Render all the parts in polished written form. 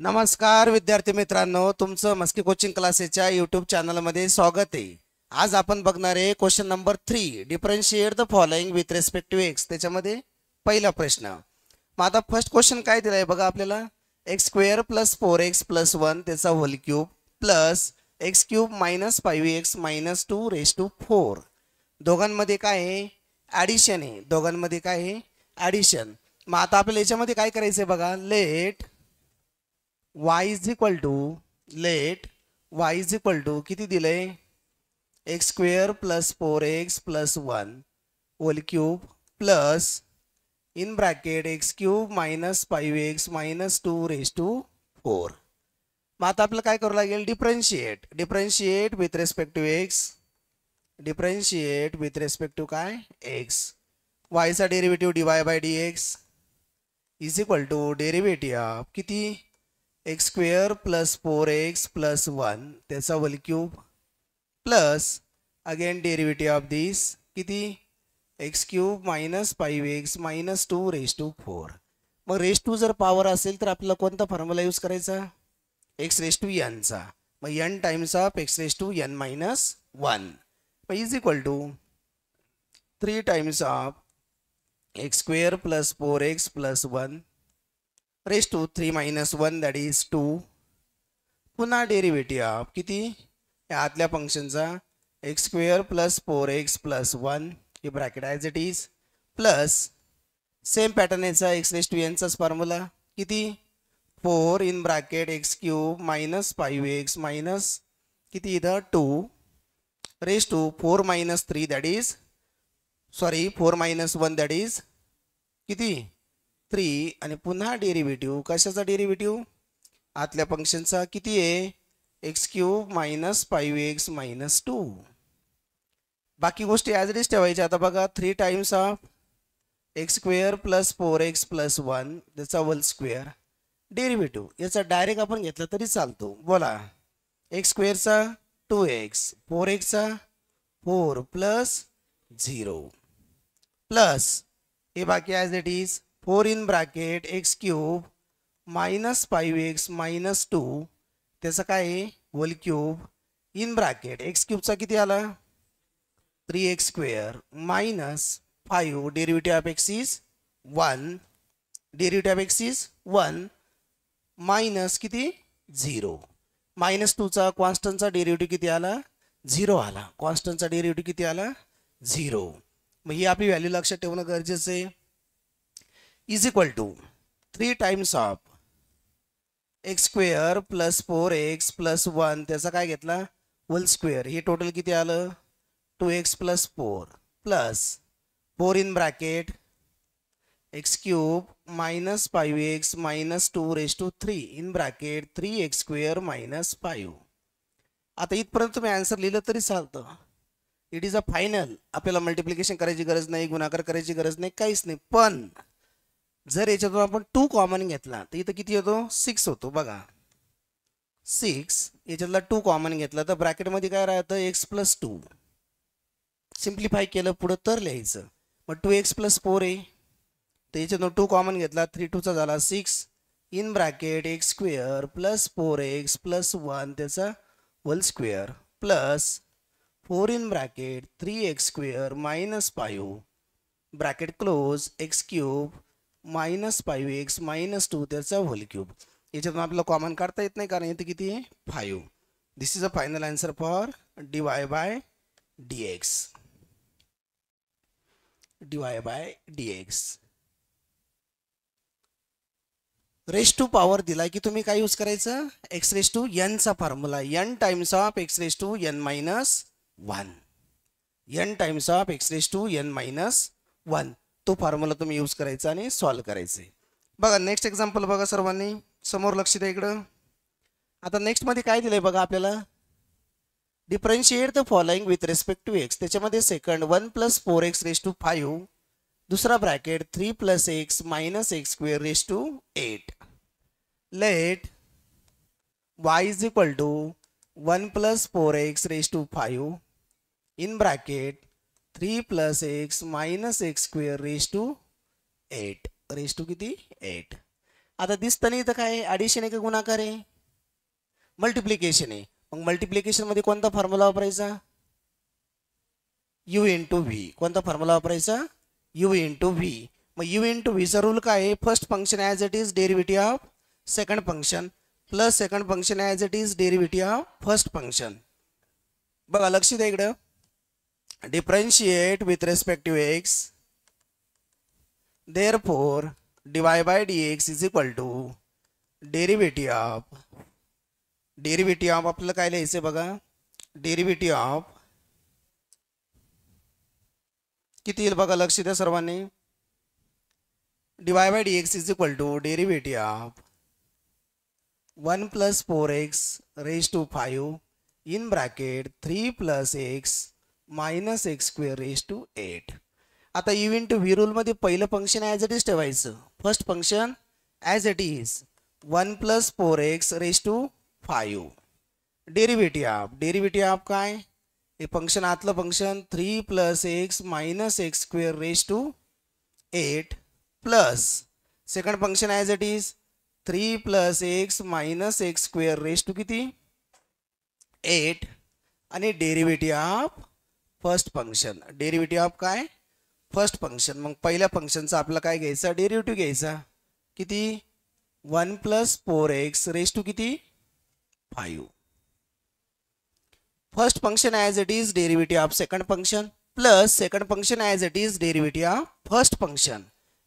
नमस्कार विद्यार्थी मित्रांनो, तुमचं मस्की कोचिंग क्लासेसच्या यूट्यूब चॅनलमध्ये स्वागत आहे। आज आपण बघणार आहे question number 3, differentiate the following with respect to x. त्याच्यामध्ये पहिला प्रश्न। मग आता फर्स्ट क्वेश्चन काय दिलाय बघा आपल्याला, x square plus 4x plus 1 त्याचा whole cube plus x cube minus 5x minus 2 raise to 4। दोघांमध्ये काय आहे, ॲडिशन आहे। दोघांमध्ये काय आहे, ॲडिशन। मग आता आपल्याला याच्यामध्ये काय करायचं आहे बघा, let y is equal to किती दिले, x square plus 4x plus 1 whole cube plus in bracket x cube minus 5x minus 2 raise to 4। मग आता आपल्याला काय करावं लागेल, differentiate with respect to x, differentiate with respect to काय, x. y चा derivative dy by dx is equal to derivative of किती, x square plus 4x plus 1 त्याचा whole cube plus again derivative of this किती, x cube minus 5x minus 2 raise to 4। मग raise to जर power असेल तर आपल्याला कोणता formula use करायचा, एक्स रेज टू एन चा। मग n times of x raise to n minus 1 मग is equal to 3 times of x square plus 4x plus 1 raise to 3 minus 1 that is 2। पुन्हा डेरिव्हेटिव्ह ऑफ किती, या आतल्या फंक्शनचा x square plus 4x plus 1 हे bracket as it is plus same pattern याचा x raise to एनचाच formula किती, 4 in bracket x cube minus 5x minus किती इथं 2 raise to 4 minus 3 that is 4 minus 1 that is किती 3 आणि पुन्हा derivative कशाचा, डेरिव्हेटिव्ह आतल्या फंक्शनचा किती आहे, x cube minus 5x minus 2। बाकी गोष्टी ॲज इट इज ठेवायच्या। आता बघा 3 times of x square plus 4x plus 1 त्याचा होल स्क्वेअर डेरिव्हेटिव्ह याचा डायरेक्ट आपण घेतला तरी चालतो। बोला, एक्स स्क्वेअरचा 2x 4xचा 4 प्लस 0 प्लस हे बाकी as it is 4 in bracket x cube minus 5x minus 2 त्याचा काय आहे, whole cube in bracket x क्यूबचा किती आला 3x square minus 5 derivative of x is 1, derivative of x is 1 minus किती 0 मायनस 2चा कॉन्स्टंटचा डेरिव्हेटिव्ह किती आला 0 आला, कॉन्स्टंटचा डेरिव्हेटिव्ह किती आला 0। मग ही आपली व्हॅल्यू लक्षात ठेवणं गरजेचं आहे। Is equal to 3 times of x square plus 4x plus 1 त्याचा काय घेतला होल स्क्वेअर, हे टोटल किती आलं 2x plus 4 plus 4 in bracket x cube minus 5x minus 2 raise to 3 in bracket 3x square minus 5। आता इथपर्यंत तुम्ही आन्सर लिहिलं तरी चालतं। इट इज अ फायनल, आपल्याला मल्टिप्लिकेशन करायची गरज नाही, गुणाकार करायची गरज नाही, काहीच नाही। पण जर याच्यातून आपण 2 कॉमन घेतला तर इथं किती होतो 6 होतो बघा, 6 याच्यातला 2 कॉमन घेतला तर ब्रॅकेटमध्ये काय राहतं एक्स प्लस 2, सिम्प्लिफाय केलं पुढं तर लिहायचं। मग 2x प्लस 4 आहे तर याच्यातून 2 कॉमन घेतला 3 2चा झाला 6 in bracket x square plus 4x plus 1 त्याचा whole square plus 4 in bracket 3x square minus 5 bracket close x cube minus 5x minus 2 त्याचा होल क्यूब। याच्यातून आपल्याला कॉमन काढता येत नाही कारण इथे किती आहे 5। This is a final answer for dy by dx, dy by dx। Raise to power दिलाय की तुम्ही काय यूज करायचं, एक्स रेज टू एन चा formula, n times of x raise to n minus 1, n times of x raise to n minus 1 तो formula तुम्ही use करायचा आणि सॉल्व करायचे। बघा नेक्स्ट एक्झाम्पल बघा सर्वांनी, समोर लक्ष द्या इकडं। आता नेक्स्ट मध्ये काय दिलंय बघा आपल्याला, differentiate the following with respect to x. त्याच्यामध्ये second 1 plus 4x raise to 5, दुसरा bracket 3 plus x minus x square raise to 8। Let y is equal to 1 plus 4x raise to 5 in bracket 3 plus x minus x square raise to 8 raise to किती 8। आता दिसतं नाही तर काय addition आहे का गुणाकार आहे? मल्टिप्लिकेशन आहे. मग मल्टिप्लिकेशनमध्ये कोणता फॉर्म्युला वापरायचा? U into v. कोणता फॉर्म्युला वापरायचा? U into v. मग यू इंटू व्हीचा रूल काय आहे? First function as it is derivative of second function plus second function as it is derivative of first function. बघा लक्ष द्या इकडं. Differentiate with respect to x, therefore dy by dx is equal to derivative of आपल्याला काय लिहायचं बघा? Derivative of किती येईल बघा, लक्ष द्या सर्वांनी. dy by dx is equal to derivative of 1 plus 4x raised to 5 in bracket 3 plus x minus x square raised to 8. आता यू इंटू व्ही रूलमध्ये पहिलं फंक्शन ॲज इट इज ठेवायचं. First function as it is 1 plus 4x raised to 5. Derivative of काय? हे function आतलं function 3 plus x minus x square raised to 8 plus second function as it is 3 plus x minus x square raised to किती? 8. आणि derivative of first function. Derivative of काय? First function. मग पहिल्या फंक्शनचा आपल्याला काय घ्यायचा? डेरिव्हेटिव्ह घ्यायचा. किती? 1 plus 4x raised to किती? 5. First function as it is derivative of second function plus second function as it is derivative of first function.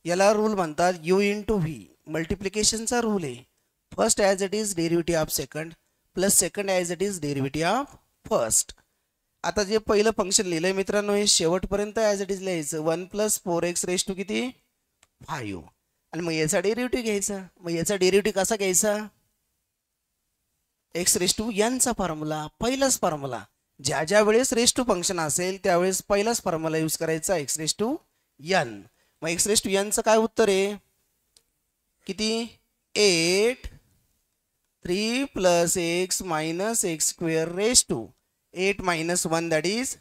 याला रूल म्हणतात यू इंटू व्ही. मल्टिप्लिकेशनचा रूल आहे. First as it is derivative of second plus second as it is derivative of first. आता जे पहिलं function लिहिलंय मित्रांनो हे शेवटपर्यंत ॲज इट इज लिहायचं. 1 plus 4x raised to किती? 5. आणि मग याचा डेरिव्हेटिव्ह घ्यायचा. मग याचा डेरिव्हेटिव्ह कसा घ्यायचा? x raised to n चा फॉर्म्युला. पहिलाच फॉर्म्युला. ज्या वेळेस रेस टू फंक्शन असेल त्यावेळेस पहिलाच फॉर्म्युला यूज करायचा x raised to n. मग x raised to n चं काय उत्तर आहे? किती? 8 3 plus x minus x square raised to 8 minus 1 that is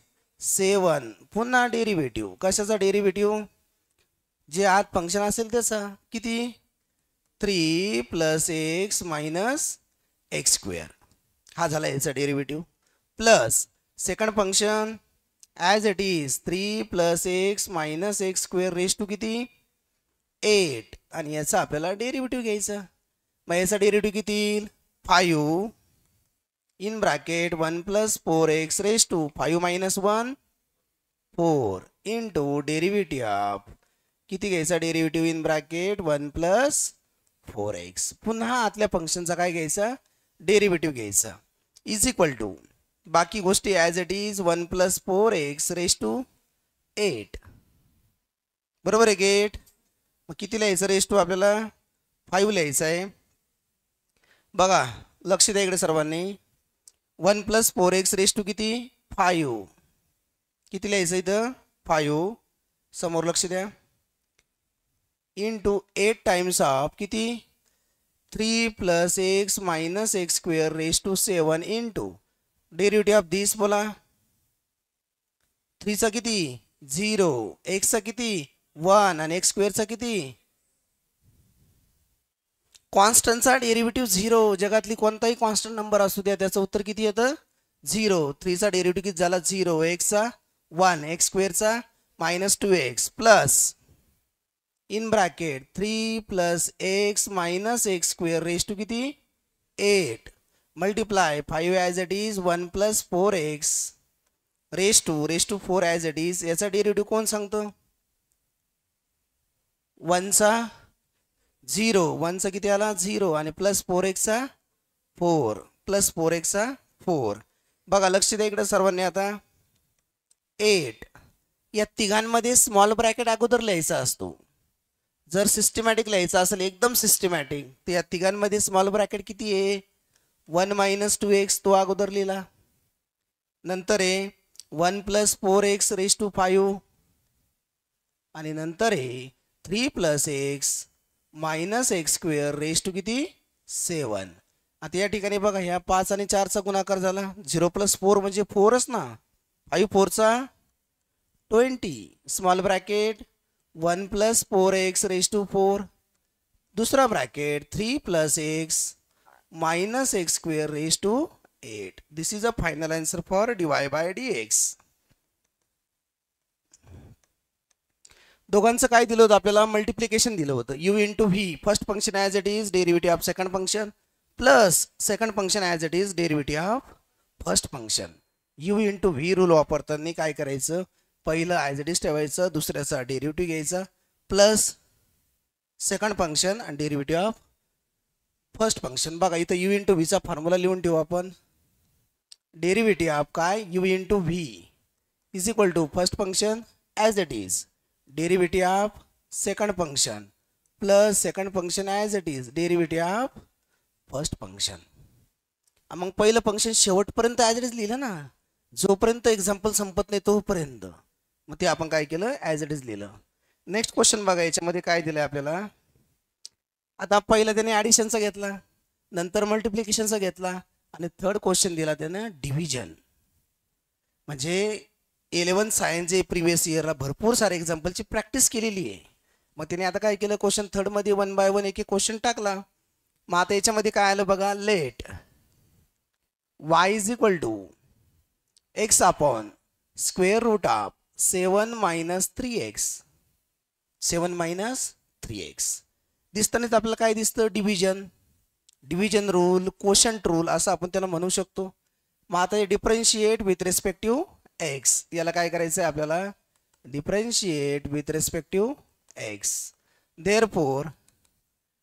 7. पुन्हा डेरिव्हेटिव्ह. कशाचा डेरिव्हेटिव्ह? जे आत फंक्शन असेल त्याचा. किती? 3 plus x minus x square. हा झाला याचा derivative. Plus second function as it is 3 plus x minus x square raised to किती? 8. आणि याचा आपल्याला डेरिव्हेटिव्ह घ्यायचा. मग याचा डेरिव्हेटिव्ह किती येईल? 5 in bracket 1 plus 4x raised to 5 minus 1 4 into derivative of किती घ्यायचा? Derivative in bracket 1 plus 4x. पुन्हा आतल्या फंक्शनचा काय घ्यायचा? डेरिव्हेटिव्ह घ्यायचा. इज इक्वल टू बाकी गोष्टी as it is 1 plus 4x raised to 8. बरोबर आहे गेट? मग किती लिहायचं रेस टू आपल्याला? 5 लिहायचं आहे. बघा लक्ष द्या इकडे सर्वांनी. 1 plus 4x raised to किती? 5. किती लिहायचं इथं? 5. समोर लक्ष द्या. इंटू 8 times ऑफ किती? 3 plus x minus x square raised to 7 into derivative of this बोला. 3 चा किती? 0. x चा किती? 1 आणि x स्क्वेअरचा किती? कॉन्स्टंटचा डेरिव्हेटिव्ह 0. जगातली कोणताही कॉन्स्टंट नंबर असू द्या त्याचं उत्तर किती येतं? 0. 3 चा डेरिव्हेटिव्ह किती झाला? 0. x चा 1 x स्क्वेअरचा -2x plus in bracket 3 plus x minus x square raised to किती? 8 multiply 5 as it is 1 plus 4x raised to 4 as it is. याचा डेरिव्हेटिव्ह कोण सांगतो? 1 चा 0. 1 चा किती आला? 0 आणि प्लस 4x चा 4 प्लस 4x चा 4. बघा लक्ष द्या इकडे सर्वांनी. आता 8 या तिघांमध्ये स्मॉल ब्रॅकेट अगोदर लिहायचा असतो. जर सिस्टमॅटिक लिहायचं असेल एकदम सिस्टमॅटिक तर या तिघांमध्ये स्मॉल ब्रॅकेट किती आहे? 1 minus 2x तो अगोदर लिहिला. नंतर आहे 1 plus 4x raised to 5 आणि नंतर आहे 3 plus x minus x square raised to किती? 7. आता या ठिकाणी बघा ह्या 5 आणि 4 चा गुणाकार झाला. 0 plus 4 म्हणजे 4च ना. 5 4 चा 20 small bracket 1 plus 4x raised to 4 दुसरा bracket 3 plus x minus x square raise to 8. This is a final answer for dy by dx. दोघांचं काय दिलं होतं आपल्याला? मल्टिप्लिकेशन दिलं होतं. u into V first function as it is derivative of second function plus second function as it is derivative of first function. u into V rule वापरताना काय करायचं? पहिलं ॲज इट इज ठेवायचं, दुसऱ्याचा डेरिव्हेटिव्ह घ्यायचा plus second function आणि derivative of first function. बघा इथं u इंटू व्हीचा फॉर्म्युला लिहून ठेवू आपण. डेरिव्हेटिव्ह ऑफ काय? u into v is equal to first function as it is derivative of second function plus second function as it is derivative of first function. मग पहिलं function शेवटपर्यंत as it is लिहिलं ना, जोपर्यंत example संपत नाही तोपर्यंत. मग ते आपण काय केलं? ॲज इट इज लिहिलं. नेक्स्ट क्वेश्चन बघा, याच्यामध्ये काय दिलं आपल्याला? आता पहिलं त्याने ॲडिशनचा घेतला, नंतर मल्टिप्लिकेशनचा घेतला आणि थर्ड क्वेश्चन दिला त्यानं डिव्हिजन. म्हणजे 11 सायन्सचे प्रिव्हियस इयरला भरपूर सारे एक्झाम्पलची प्रॅक्टिस केलेली आहे. मग त्याने आता काय केलं? क्वेश्चन थर्डमध्ये 1 बाय 1 एक एक क्वेश्चन टाकला. मग आता याच्यामध्ये काय आलं बघा? Let y is equal to x upon square root of 7 minus 3x. 7 minus 3x दिसतानाच आपल्याला काय दिसतं? Division. Division rule, quotient rule असं आपण त्याला म्हणू शकतो. मग आता हे डिफरन्शिएट विथ रिस्पेक्टिव्ह एक्स. याला काय करायचं आहे आपल्याला? Differentiate with respective x. Therefore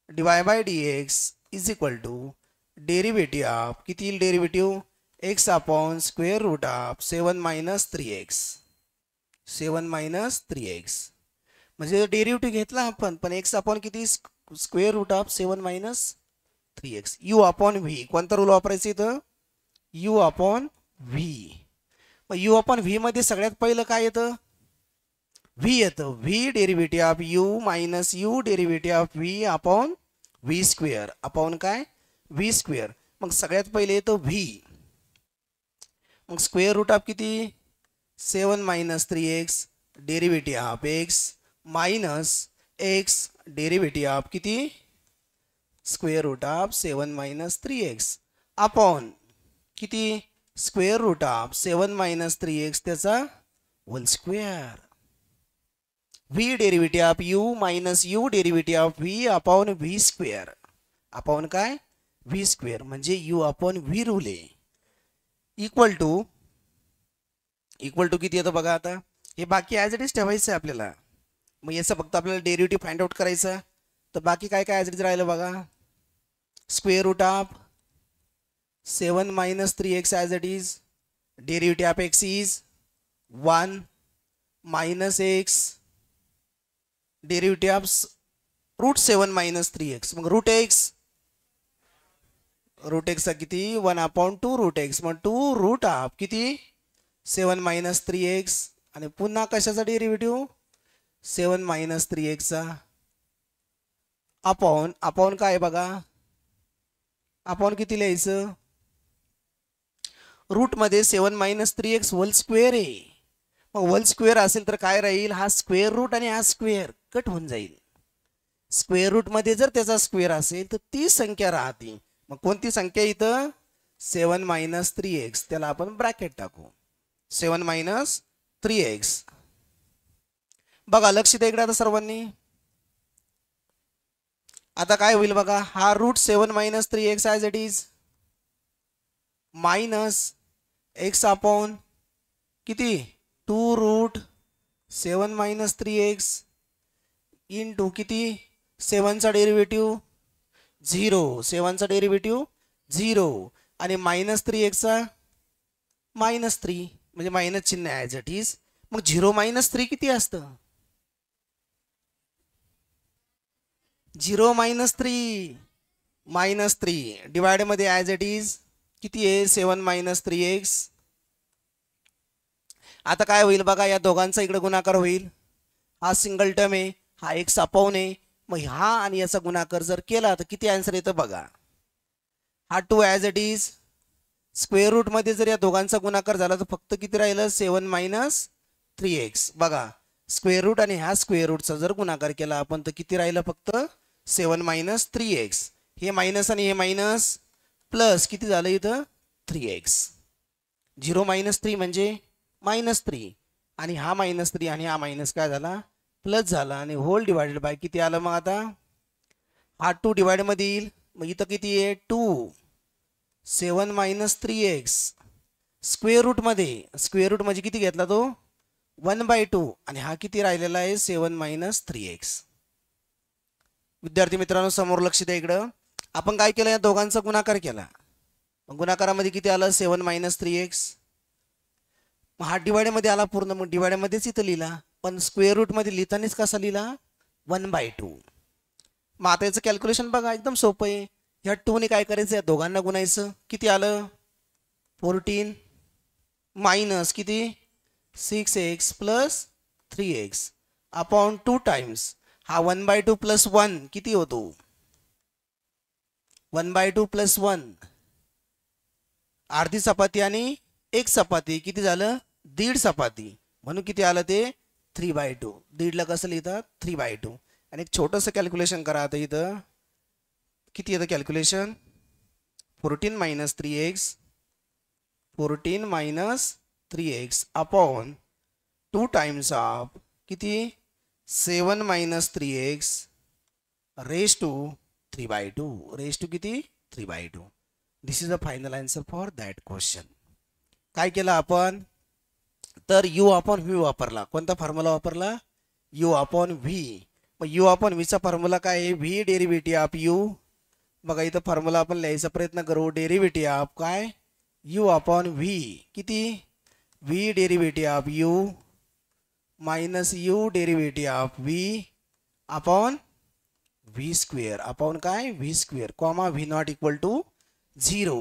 dy by dx is equal to derivative of किती येईल? Derivative x upon square root of 7 minus 3x. 7 minus 3x म्हणजे डेरिव्हेटिव्ह घेतला आपण, पण एक्स अपॉन किती? Square root of 7 minus 3x. u upon v कोणता rule वापरायचा इथं? u upon v. मग u अपॉन व्ही मध्ये सगळ्यात पहिलं काय येतं? v येतं. v derivative of u minus u derivative of v upon v square. Upon काय? V square. मग सगळ्यात पहिले येतं v. मग स्क्वेअर रूट ऑफ किती? 7 minus 3x derivative of x minus x derivative of किती? Square root of 7 minus 3x upon किती? Square root of 7 minus 3x त्याचा whole square. v derivative of u minus u derivative of v upon v square. Upon काय? V square म्हणजे u upon v rule आहे. Equal to किती येतं बघा? आता हे बाकी ॲज इट इज ठेवायचं आहे आपल्याला. मग याचं फक्त आपल्याला डेरिव्हेटिव्ह फाइंड आउट करायचा. तर बाकी काय काय ॲज इट इज राहिलं बघा? Square root of 7 minus 3x as it is derivative of x is 1 minus x derivative of root 7 minus 3x. मग रूट एक्सचा किती? 1 अपॉन 2 रूट एक्स. मग 2 रूट ऑफ किती? 7 मायनस 3x आणि पुन्हा कशाचा डेरिव्हेटिव्ह? 7 मायनस 3xचा अपॉन काय बघा? अपॉन किती लिहायचं? रूटमध्ये 7 मायनस 3x होल स्क्वेअर आहे. मग होल स्क्वेअर असेल तर काय राहील? हा स्क्वेअर रूट आणि हा स्क्वेअर कट होऊन जाईल. स्क्वेअर रूटमध्ये जर त्याचा स्क्वेअर असेल तर ती संख्या राहते. मग कोणती संख्या इथं? 7 मायनस 3x. त्याला आपण ब्रॅकेट टाकू. 7 मायनस 3x. बघा लक्ष द्या इकडे आता सर्वांनी. आता काय होईल बघा? हा root 7 minus 3x as it is minus x upon किती? 2 रूट 7 मायनस 3x इंटू किती? 7चा डेरिव्हेटिव्ह 0. 7चा डेरिव्हेटिव्ह 0 आणि मायनस 3xचा मायनस 3 म्हणजे मायनस चिन्ह ॲज इट इज. मग 0 मायनस 3 किती असतं? 0 मायनस 3 मायनस 3 डिवाइड मध्ये ॲज इट इज किती आहे? 7 मायनस 3x. आता काय होईल बघा? या दोघांचा इकडे गुणाकार होईल. हा सिंगल टर्म आहे, हा x अपॉन आहे. मग हा आणि याचा गुणाकार जर केला तर किती आन्सर येतं बघा? हा 2 as it is. Square root मध्ये जर या दोघांचा गुणाकार झाला तर फक्त किती राहिलं? 7 मायनस 3x. बघा स्क्वेअर रूट आणि ह्या स्क्वेअर रूटचा जर गुणाकार केला आपण तर किती राहिलं? फक्त 7 मायनस 3x, हे मायनस आणि हे मायनस प्लस किती झालं इथं 3x. 0 मायनस 3 म्हणजे मायनस 3 आणि हा मायनस 3 आणि हा मायनस काय झाला प्लस झाला आणि होल डिवायडेड बाय किती आलं मग आता हा 2 डिवाइड मध्ये येईल. मग इथं किती आहे 2. 7 मायनस 3x स्क्वेअर रूटमध्ये, स्क्वेअर रूट म्हणजे किती घेतला तो 1/2 आणि हा किती राहिलेला आहे 7 मायनस 3x. विद्यार्थी मित्रांनो समोर लक्ष द्या इकडं. आपण काय केलं या दोघांचा गुणाकार केला. गुणाकारामध्ये किती आलं 7 मायनस 3x. हा डिवाइड मध्ये आला पूर्ण, मग डिवाइड मध्येच इथं लिहिला, पण स्क्वेअर रूट मध्ये लिहितानाच कसा लिहिला 1/2. मग आता याचं कॅल्क्युलेशन बघा एकदम सोपं आहे. ह्या 2 ने काय करायचं या दोघांना गुणायचं. किती आलं 14 मायनस किती 6x plus 3x upon 2 times हा 1/2 प्लस 1 किती होतो 1/2 प्लस 1 अर्धी चपाती आणि एक चपाती किती झालं 1.5 चपाती म्हणून किती आलं ते 3/2. 1.5 ला कसं लिहितात 3/2. आणि एक छोटंसं कॅल्क्युलेशन करा आता इथं किती येतं calculation 14 minus 3x 14 minus 3x upon 2 times of किती 7 minus 3x raise to 3/2 raise to किती 3/2. This is the final answer for that question. काय केलं आपण तर u अपॉन v वापरला. कोणता फॉर्म्युला वापरला u अपॉन v. मग u अपॉन v चा फॉर्म्युला काय आहे v डेरिव्हेटिव्ह ऑफ u. बघा इथं फॉर्म्युला आपण लिहायचा प्रयत्न करू. डेरिव्हेटिव्ह ऑफ काय u अपॉन v किती v derivative of u minus u derivative of v upon v square upon काय v square comma v not equal to 0.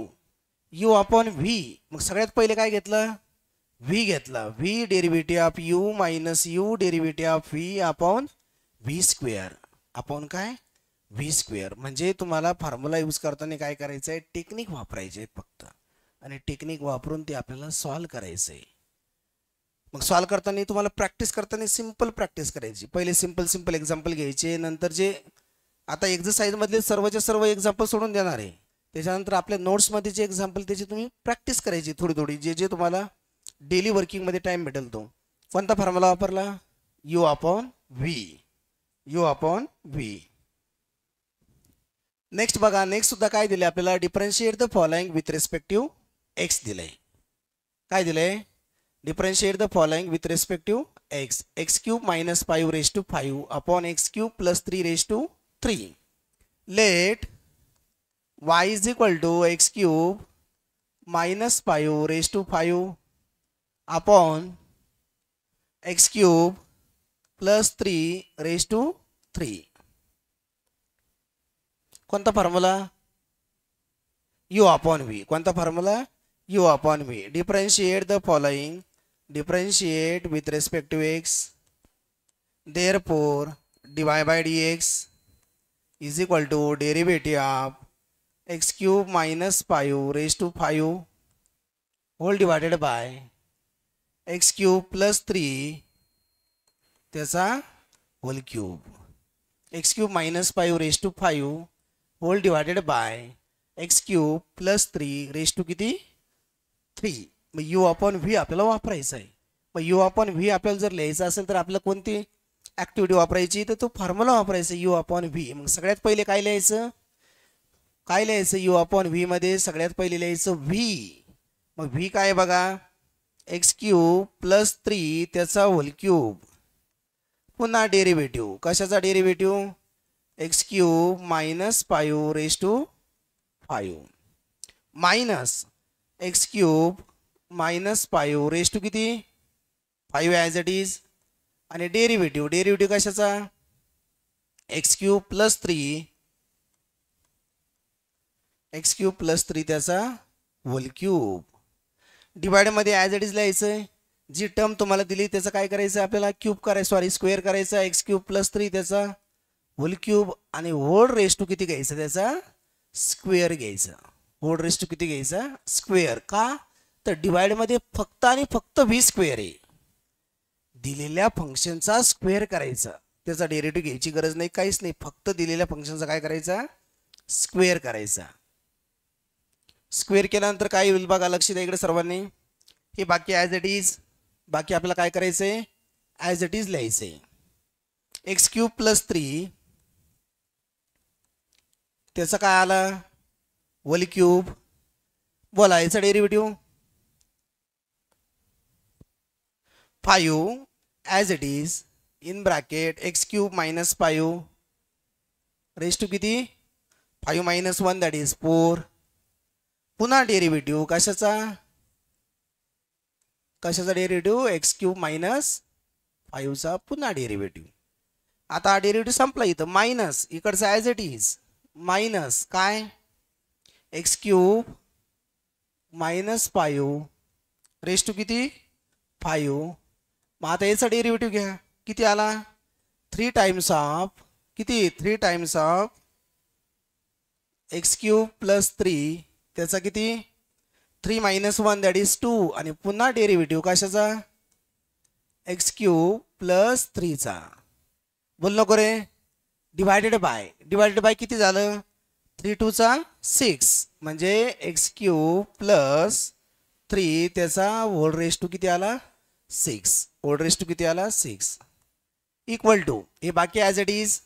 u upon v मग सगळ्यात पहिले काय घेतलं v घेतला. v derivative of u minus u derivative of v upon v square upon काय v square. म्हणजे तुम्हाला फॉर्म्युला यूज करताना काय करायचं आहे टेक्निक वापरायचे फक्त आणि टेक्निक वापरून ते आपल्याला सॉल्व करायचं आहे. मग सॉल्व करताना तुम्हाला प्रॅक्टिस करताना सिंपल प्रॅक्टिस करायची. पहिले सिंपल एक्झाम्पल घ्यायचे नंतर जे आता एक्झरसाइज मधले सर्वचे सर्व एक्झाम्पल सोडून देणार आहे त्याच्यानंतर आपल्या नोट्समध्ये जे एक्झाम्पल त्याची तुम्ही प्रॅक्टिस करायची थोडी जे जे तुम्हाला डेली वर्किंगमध्ये टाइम भेटेल तो. कोणता फॉर्म्युला वापरला u upon v u upon v. Next बघा नेक्स्ट सुद्धा काय दिले आपल्याला differentiate the following with respective x दिलंय. काय दिलंय differentiate the following with respective x x cube minus 5 raise to 5 upon x cube plus 3 raise to 3. Let y is equal to x cube minus 5 raise to 5 upon x cube plus 3 raise to 3. कोणता formula u upon v. कोणता formula u upon v. Differentiate the following differentiate with respect to x therefore dy by dx is equal to derivative of x cube minus 5 raised to 5 whole divided by x cube plus 3 त्याचा whole cube. x cube minus 5 raised to 5 whole divided by x cube plus 3 raised to किती 3. मग u upon v आपल्याला वापरायचं आहे. मग u upon v आपल्याला जर लिहायचं असेल तर आपल्याला कोणती ऍक्टिव्हिटी वापरायची तर तो फॉर्म्युला वापरायचा u अपॉन v. मग सगळ्यात पहिले काय लिहायचं u अपॉन v मध्ये सगळ्यात पहिले लिहायचं v. मग v काय बघा x क्यूब प्लस 3 त्याचा होल क्यूब पुन्हा डेरिव्हेटिव्ह कशाचा derivative x cube minus 5 raise to 5 minus x cube minus 5 raise to किती 5 ॲज इट इज आणि डेरिव्हेटिव्ह कशाचा x क्यूब प्लस 3 त्याचा होल क्यूब. डिवाइड मध्ये ॲज इट इज लिहायचं. जी टर्म तुम्हाला दिली त्याचं काय करायचं आपल्याला क्यूब करायचं स्क्वेअर करायचा x क्यूब प्लस 3 त्याचा होल क्यूब आणि होल रेज टू किती घ्यायचं त्याचा स्क्वेअर घ्यायचा. होल रेज टू किती घ्यायचा स्क्वेअर. का तर डिवाइड मध्ये फक्त आणि फक्त v स्क्वेअर आहे. दिलेल्या फंक्शनचा स्क्वेअर करायचा त्याचा डेरिव्हेटिव्ह घ्यायची गरज नाही, काहीच नाही. फक्त दिलेल्या फंक्शनचा काय करायचा, स्क्वेअर करायचा. स्क्वेअर केल्यानंतर काय होईल बघा, लक्ष द्या इकडे सर्वांनी. हे बाकी ॲज इट इज, बाकी आपल्याला काय करायचं आहे, ॲज इट इज लिहायचं आहे. एक्स क्यूब प्लस 3 त्याचा काय आला, होल क्यूब. बोला याचा derivative 5 as it is in bracket x cube minus 5 raise to किती 5 मायनस 1 दॅट इज 4. पुन्हा डेरिव्हेटिव्ह कशाचा, कशाचा डेरिव्हेटिव्ह, एक्स क्यूब मायनस 5चा पुन्हा डेरिव्हेटिव्ह. आता हा डेरिव्हेटिव्ह संपला इथं, मायनस इकडचा ॲज इट इज मायनस काय x cube minus 5 raise to किती 5. मग आता याचा डेरिव्हेटिव्ह घ्या, किती आला 3 टाइम्स ऑफ किती 3 times of x cube plus 3 त्याचा किती 3 मायनस 1 दॅट इज 2 आणि पुन्हा डेरिव्हेटिव्ह कशाचा एक्स क्यूब प्लस 3चा. बोल नको रे, डिवायडेड बाय किती झालं 3 2 6 म्हणजे एक्स क्यूब प्लस 3 त्याचा होल रेस टू किती आला 6, होल रेस टू किती आला 6 इक्वल टू हे बाकी as it is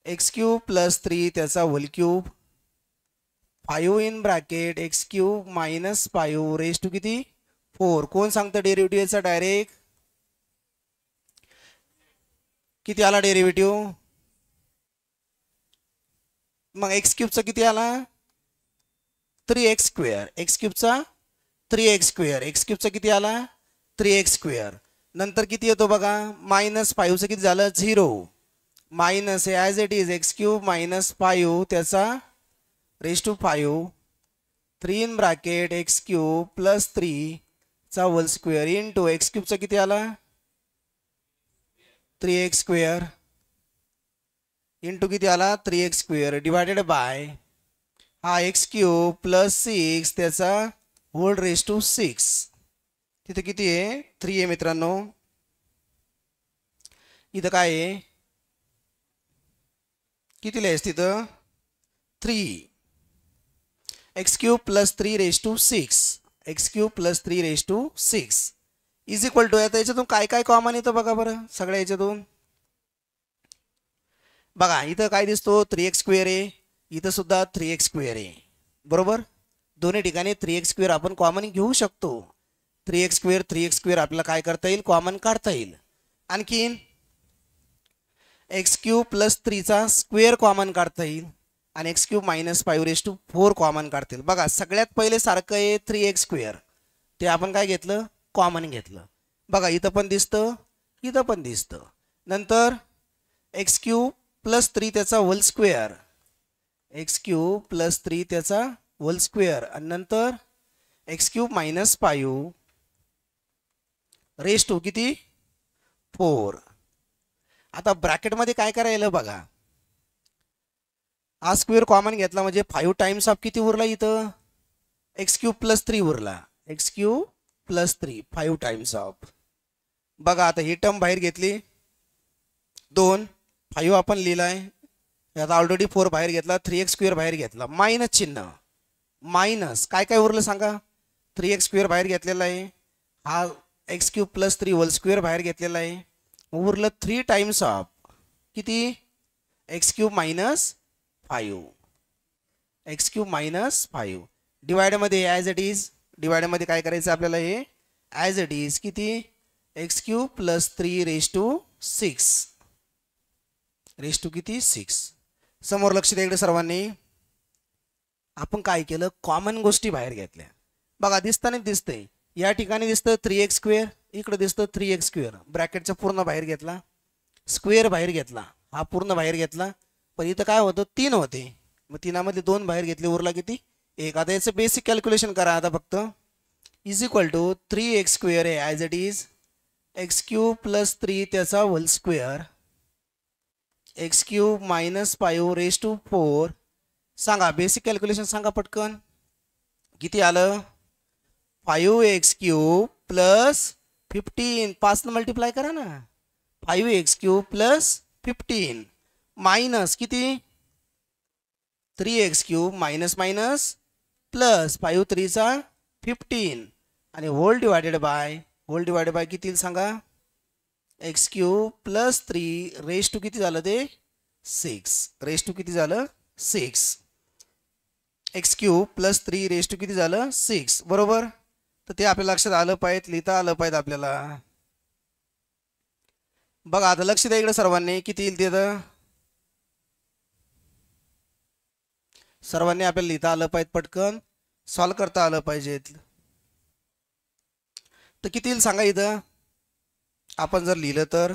x cube plus 3 त्याचा whole cube 5 in bracket x cube minus 5 raise to किती 4. कोण सांगतं डेरिव्हेटिव्ह याचा डायरेक्ट किती आला डेरिव्हेटिव्ह, मग एक्स क्यूबचा किती आला 3x स्क्वेअर, एक्स क्यूबचा 3x स्क्वेअर, एक्स क्यूबचा किती आला 3x स्क्वेअर. नंतर किती येतो बघा मायनस 5चं किती झालं 0 मायनस हे as it is x cube minus 5 त्याचा raise to 5 3 in bracket x cube plus 3 चा होल स्क्वेअर इंटू एक्स क्यूबचा किती आला 3x स्क्वेअर इंटू किती आला 3x स्क्वेअर डिवायडेड बाय हा एक्स क्यूब प्लस 6 त्याचा होल रेस टू 6. तिथे किती आहे 3 आहे मित्रांनो. इथं काय आहे किती लिहायचं तिथं 3 x cube plus 3 raise to 6 x cube plus 3 raise to 6 is equal to. आता याच्यातून काय काय कॉमन येतं बघा बरं सगळ्या याच्यातून. बघा इथं काय दिसतो 3x स्क्वेअर आहे, इथं सुद्धा 3x स्क्वेअर आहे बरोबर. दोन्ही ठिकाणी 3x स्क्वेअर आपण कॉमन घेऊ शकतो. 3x स्क्वेअर आपल्याला काय करता येईल कॉमन काढता येईल. आणखीन एक्स क्यूब प्लस 3चा स्क्वेअर कॉमन काढता येईल आणि x cube minus 5 raise to 4 common काढता येईल. बघा सगळ्यात पहिले सारखं आहे 3x स्क्वेअर ते आपण काय घेतलं कॉमन घेतलं. बघा इथं पण दिसतं इथं पण दिसतं. नंतर एक्स क्यूब प्लस 3 त्याचा whole square x cube plus 3 त्याचा होल स्क्वेअर आणि नंतर x cube minus 5 raise to किती 4. आता ब्रॅकेटमध्ये काय करायला बघा हा स्क्वेअर कॉमन घेतला म्हणजे 5 टाइम्स ऑफ किती उरला इथं एक्स क्यूब प्लस 3 उरला x cube plus 3 5 times of. बघा आता ही टर्म बाहेर घेतली 2 5 आपण लिहिलाय आता ऑलरेडी 4 बाहेर घेतला 3x स्क्वेअर बाहेर घेतला मायनस चिन्ह मायनस काय काय उरलं सांगा 3x स्क्वेअर बाहेर घेतलेला आहे हा x cube plus 3 whole square बाहेर घेतलेला आहे उरलं 3 टाइम्स ऑफ किती x cube minus 5 x cube minus 5 डिवाइडमध्ये ॲज इट इज डिवाइडमध्ये काय करायचं आपल्याला हे ॲज इट इज किती x cube plus 3 raise to 6 raise to किती 6. समोर लक्ष द्या इकडे सर्वांनी आपण काय केलं कॉमन गोष्टी बाहेर घेतल्या. बघा दिसताना दिसतंय या ठिकाणी दिसतं 3x स्क्वेअर इकडे दिसतं 3x स्क्वेअर ब्रॅकेटचा पूर्ण बाहेर घेतला स्क्वेअर बाहेर घेतला हा पूर्ण बाहेर घेतला पण इथं काय होतं 3 होते मग 3मधले 2 बाहेर घेतले उरला किती 1. आता याचं बेसिक कॅल्क्युलेशन करा आता फक्त is equal to 3x square आहे as it is x cube plus 3 त्याचा whole square x cube minus 5 raise to 4. सांगा बेसिक कॅल्क्युलेशन सांगा पटकन किती आलं 5x क्यूब प्लस 15 5 मल्टिप्लाय करा ना 5x³ प्लस 15 मायनस किती 3x³ मायनस मायनस प्लस 5 3 चा 15 आणि होल डिवायडेड बाय किती सांगा x³ प्लस 3 रेज टू किती झालं ते 6 रेज टू किती झालं 6 x³ प्लस 3 रेज टू किती झालं 6 बरोबर. तर ते आपल्या लक्षात आलं पाहिजे लिहिता आलं पाहिजे आपल्याला. बघा आता लक्ष द्या इकडे सर्वांनी किती येईल ते सर्वांनी आपल्याला लिहिता आलं पाहिजे पटकन सॉल्व करता आलं पाहिजे. तर किती येईल सांगा इथं आपण जर लिहिलं तर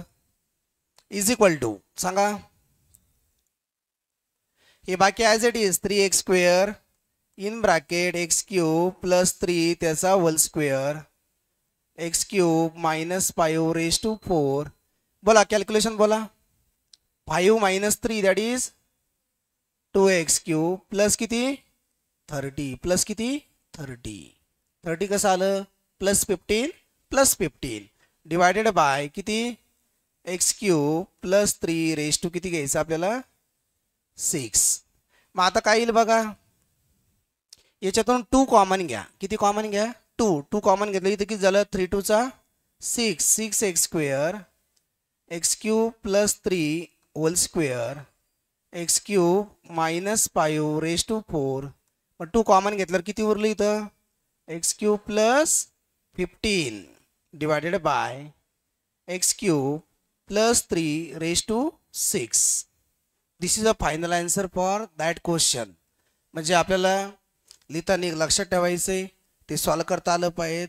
इज इक्वल टू सांगा हे बाकी as it is 3x² in bracket x³ plus 3 त्याचा whole square x³ minus 5 raise to 4 बोला कॅल्क्युलेशन बोला 5 minus 3 that is 2x³ plus किती 30 प्लस किती 30 कसं आलं प्लस 15 डिवायडेड बाय किती x³ प्लस 3 रेज टू किती घ्यायचं आपल्याला 6. मग आता काय येईल बघा याच्यातून 2 कॉमन घ्या किती कॉमन घ्या 2 कॉमन घेतलं इथे किती झालं 3 2 चा 6x² x³ plus 3 whole square x³ minus 5 raise to 4 मग 2 कॉमन घेतल्यावर किती उरलं इथं x³ plus 15 divided by x³ plus 3 raise to 6. This is a final answer for that question. म्हणजे आपल्याला लिहिताना लक्षात ठेवायचं आहे ते सॉल्व करता आलं पाहिजे.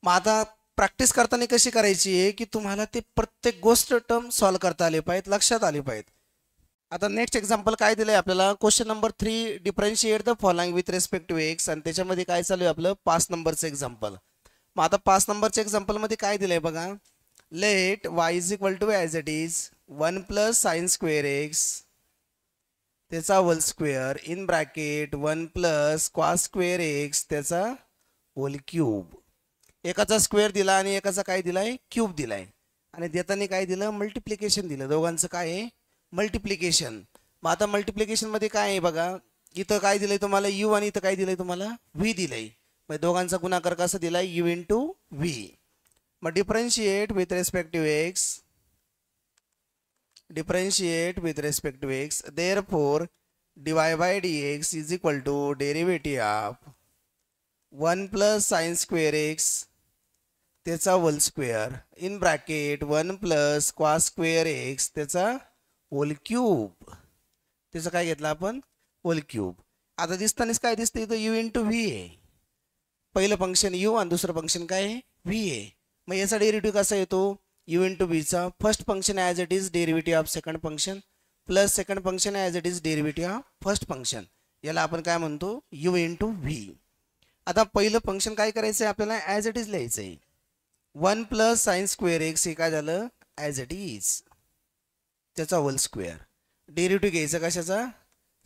मग आता प्रॅक्टिस करताना कशी करायची आहे की तुम्हाला ते प्रत्येक गोष्ट टर्म सॉल्व करता आले पाहिजेत लक्षात आले पाहिजेत. आता नेक्स्ट एक्झाम्पल काय दिलं आहे आपल्याला question number 3 differentiate the following with respect to x आणि त्याच्यामध्ये काय चालू आहे आपलं 5 नंबरचं एक्झाम्पल. मग आता 5 नंबरच्या एक्झाम्पलमध्ये काय दिलं आहे बघा let y is equal to as it is 1 plus sine square x त्याचा whole square in bracket 1 plus cos square x त्याचा होल क्यूब. एकाचा स्क्वेअर दिला आणि एकाचा काय दिलाय क्यूब दिलाय आणि देताना काय दिलं मल्टिप्लिकेशन दिलं दोघांचं काय आहे मल्टिप्लिकेशन. मग आता मल्टिप्लिकेशनमध्ये काय आहे बघा इथं काय दिलंय तुम्हाला u आणि इथं काय दिलंय तुम्हाला v दिलंय. मग दोघांचा गुणाकार कसा दिलाय u इंटू v. मग differentiate with respect to x differentiate with respect to x therefore dy by dx is equal to derivative of 1 plus sin square x त्याचा whole square in bracket 1 plus cos square x त्याचा whole cube. त्याचं काय घेतलं आपण hole cube. आता दिसतानाच काय दिसतं इथं u इंटू v आहे पहिलं फंक्शन u आणि दुसरं फंक्शन काय आहे v आहे. मग याचा डेरिव्हेटिव्ह कसा येतो u इंटू v चा first function as it is derivative of second function plus second function as it is derivative of first function याला आपण काय म्हणतो u इंटू v. आता पहिलं फंक्शन काय करायचं आहे आपल्याला ॲज इट इज लिहायचं आहे 1 प्लस साइन स्क्वेअर एक्स हे काय झालं ॲज इट इज त्याचा होल स्क्वेअर. डेरिव्हेटिव्ह घ्यायचा कशाचा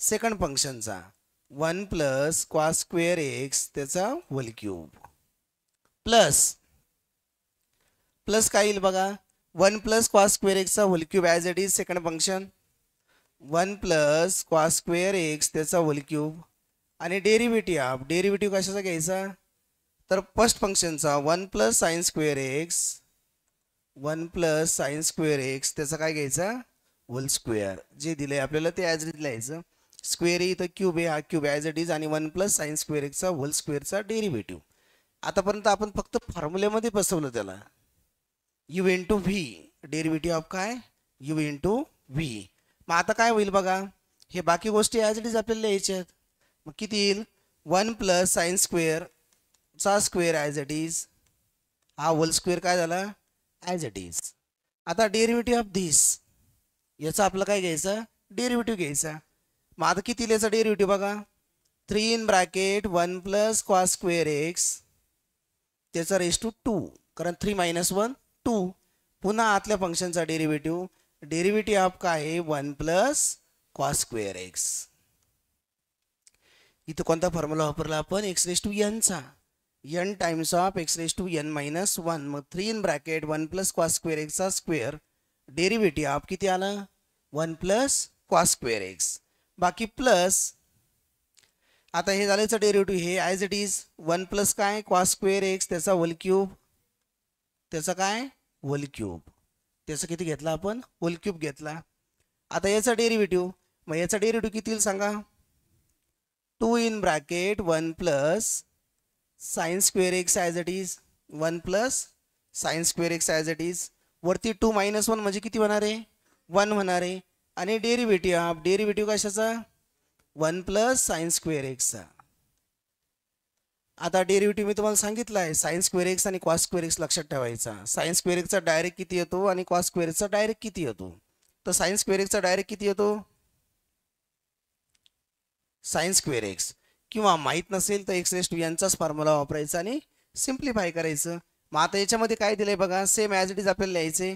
सेकंड फंक्शनचा 1 प्लस कॉस स्क्वेअर एक्स त्याचा होल क्यूब प्लस काय येईल बघा 1 प्लस कॉस स्क्वेअर एक्सचा whole cube as it is second function 1 plus cos square x त्याचा होल क्यूब आणि डेरिव्हेटिव्ह कशाचा घ्यायचा तर फर्स्ट फंक्शनचा 1 प्लस साइन स्क्वेअर एक्स त्याचा काय घ्यायचा होल स्क्वेअर जे दिलंय आपल्याला ते ॲज इट इज लिहायचं. स्क्वेअर इथं क्यूब आहे हा क्यूब ॲज इट इज आणि 1 प्लस साइन स्क्वेअर एक्सचा होल स्क्वेअरचा डेरिव्हेटिव्ह. आतापर्यंत आपण फक्त फॉर्म्युल्यामध्ये बसवलं त्याला u into V derivative of काय u इंटू व्ही. मग आता काय होईल बघा हे बाकी गोष्टी ॲज इट इज आपल्याला लिहायच्या आहेत. मग किती येईल 1 प्लस साइन स्क्वेअरचा स्क्वेअर ॲज इट इज हा होल स्क्वेअर काय झाला ॲज इट इज. आता डेरिव्हेटिव्ह ऑफ धिस याचा आपलं काय घ्यायचं डेरिव्हेटिव्ह घ्यायचा. मग आता किती लिहायचा डेरिव्हेटिव्ह बघा 3 in bracket 1 plus cos square x त्याचा रेज टू 2 कारण 3 मायनस 1 2 पुन्हा आतल्या फंक्शनचा डेरिव्हेटिव्ह ऑफ काय आहे 1 प्लस कॉस स्क्वेअर एक्स. इथं कोणता फॉर्म्युला वापरला आपण एक्स रेज टू एन चा n times of x raise to n minus 1. मग 3 in bracket 1 plus cos square एक्सचा स्क्वेअर डेरिव्हेटिव्ह आप किती आलं 1 प्लस कॉस स्क्वेअर एक्स बाकी प्लस आता हे झाल्याचं डेरिव्हेटिव्ह हे ॲज इट इज 1 प्लस काय कॉस स्क्वेअर एक्स त्याचा होल क्यूब त्याचा काय होल क्यूब त्याचा किती घेतला आपण होल क्यूब घेतला. आता याचा डेरिव्हेटिव्ह मग याचा डेरिव्हेटिव्ह किती येईल सांगा 2 in bracket 1 plus sine square x as it is 1 plus sine square x as it is वरती 2 मायनस 1 म्हणजे किती होणार आहे 1 होणार आहे आणि डेरिव्हेटिव्ह कशाचा 1 प्लस साइन स्क्वेअर एक्सचा. आता डेरिव्हेटिव्ह मी तुम्हाला सांगितलं आहे साइन स्क्वेअर एक्स आणि कॉस स्क्वेअर एक्स लक्षात ठेवायचा. साइन स्क्वेअर एक्सचा डायरेक्ट किती येतो आणि कॉस स्क्वेअर एक्सचा डायरेक्ट किती येतो तर साइन स्क्वेअर एक्सचा डायरेक्ट किती येतो साइन स्क्वेअर एक्स किंवा माहीत नसेल तर एक्स रेज टू यांचाच फॉर्म्युला वापरायचा आणि सिम्प्लिफाय करायचं. मग आता याच्यामध्ये काय दिलं आहे बघा सेम ॲज इट इज आपल्याला लिहायचे.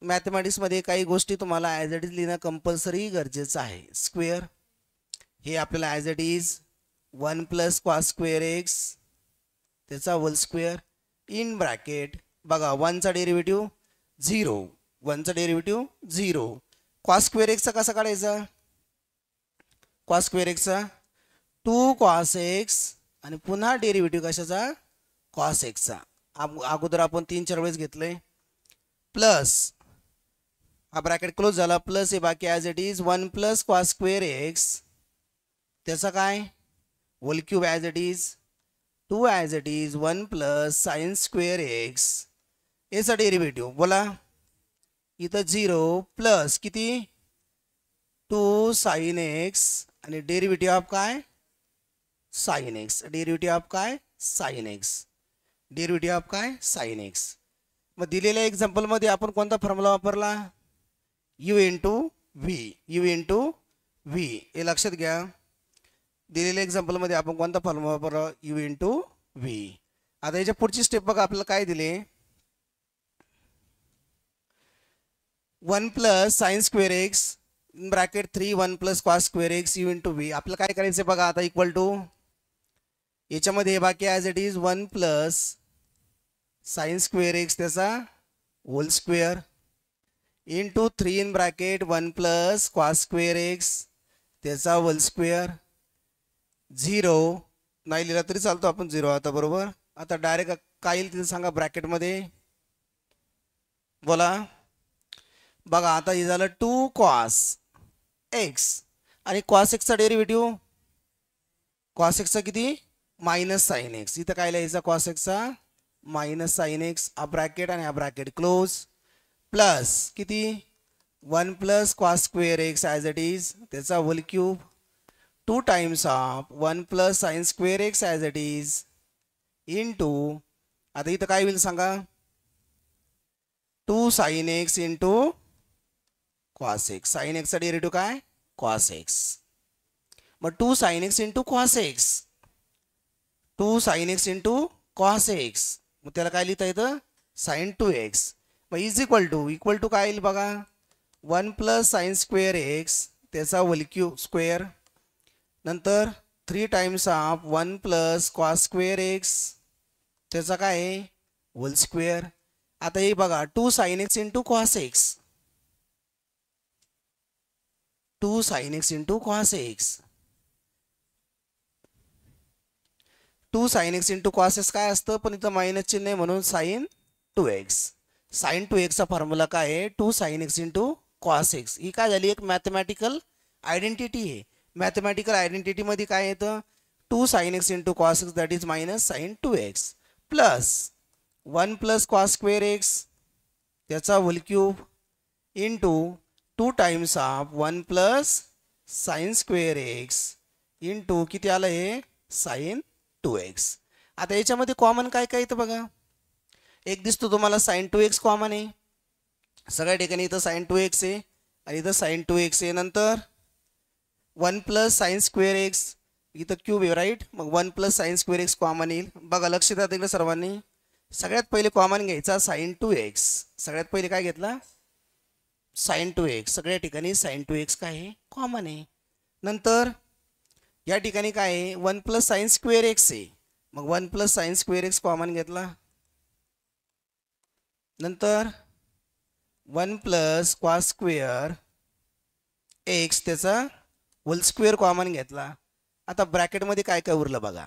मॅथमॅटिक्समध्ये काही गोष्टी तुम्हाला ॲज इट इज लिहिणं कंपल्सरी गरजेचं आहे. स्क्वेअर हे आपल्याला as it is 1 plus cos square x त्याचा होल स्क्वेअर इन ब्रॅकेट बघा 1चा डेरिव्हेटिव्ह 0 1चा डेरिव्हेटिव्ह 0 कॉस स्क्वेअर एक्सचा कसा काढायचा कॉस स्क्वेअर एक्सचा 2 कॉस एक्स आणि पुन्हा डेरिव्हेटिव्ह कशाचा कॉस एक्सचा अगोदर आपण 3-4 वेळेस घेतलंय प्लस हा ब्रॅकेट क्लोज झाला प्लस हे बाकी as it is 1 plus cos square x त्याचा काय whole cube as it is 2 as it is 1 plus sine square x याचा डेरिव्हेटिव्ह बोला इथं 0 प्लस किती 2 साइन एक्स आणि डेरिव्हेटिव्ह ऑफ काय साइन एक्स डेरिव्हेटिव्ह ऑफ काय साइन एक्स डेरिव्हेटिव्ह ऑफ काय साइन एक्स. मग दिलेल्या एक्झाम्पलमध्ये आपण कोणता फॉर्म्युला वापरला यू इंटू व्ही हे लक्षात घ्या. दिलेल्या एक्झाम्पलमध्ये आपण कोणता फॉर्म्युला वापरला यू इंटू व्ही. आता याच्या पुढची स्टेप बघा आपल्याला काय दिले 1 plus sine square x bracket 3 1 plus cos square x u into v. आपल्याला काय करायचं बघा आता इक्वल टू याच्यामध्ये बाकी as it is 1 plus sine square x त्याचा whole square into 3 in bracket 1 plus cos square x त्याचा होल स्क्वेअर 0 नाही लिहिला तरी चालतो आपण 0 आता बरोबर. आता डायरेक्ट काय येईल तिथे सांगा ब्रॅकेटमध्ये बोला बघा आता हे झालं 2 कॉस एक्स आणि कॉस एक्सचा डेरिव्हेटिव्ह कॉस एक्सचा किती मायनस साइन एक्स इथं काय लिहायचा कॉस एक्सचा मायनस साइन एक्स हा ब्रॅकेट आणि हा ब्रॅकेट क्लोज प्लस किती 1 plus cos square x as it is त्याचा whole cube 2 times of 1 plus sine square x as it is into आता इथं काय होईल सांगा 2 sine x into cos x sine एक्सचा डेरिव्हेटिव्ह काय कॉस एक्स. मग 2 sine x into cos x 2 sine x into cos x मग त्याला काय लिहिता येतं साइन 2x मग इक्वल टू काय येईल बघा 1 प्लस साइन स्क्वेअर एक्स त्याचा होल क्यूब स्क्वेअर नंतर 3 times of 1 plus cos square x त्याचा काय आहे होल स्क्वेअर. आता हे बघा 2 sine x into cos x 2 sine x into cos x 2 sine x into cos x काय असतं पण इथं मायनस चिन्ह आहे म्हणून साइन 2x साइन 2xचा फॉर्म्युला काय आहे 2 sine x into cos x. ही काय झाली एक मॅथमॅटिकल आयडेंटिटी आहे. मॅथमॅटिकल आयडेंटिटीमध्ये काय येतं 2 sine x into cos x that is minus sine 2x plus 1 plus cos square x त्याचा whole cube into 2 times of 1 plus sine square x into किती आलं हे साइन 2x. आता याच्यामध्ये कॉमन काय काय येतं बघा एक दिसतो तुम्हाला साइन 2x कॉमन आहे सगळ्या ठिकाणी इथं साइन 2x आहे आणि इथं साइन 2x आहे नंतर 1 प्लस साइन स्क्वेअर एक्स इथं क्यूब आहे राईट मग 1 plus sine square x common येईल. बघा लक्ष द्या तिकडे सर्वांनी सगळ्यात पहिले कॉमन घ्यायचा साइन 2x सगळ्यात पहिले काय घेतला साइन 2x सगळ्या ठिकाणी साइन 2x काय आहे कॉमन आहे. नंतर या ठिकाणी काय आहे 1 प्लस साइन स्क्वेअर एक्स आहे मग 1 plus sine square x common घेतला, नंतर 1 प्लस कॉस स्क्वेअर एक्स त्याचा होल स्क्वेअर कॉमन घेतला. आता ब्रॅकेटमध्ये काय काय उरलं बघा.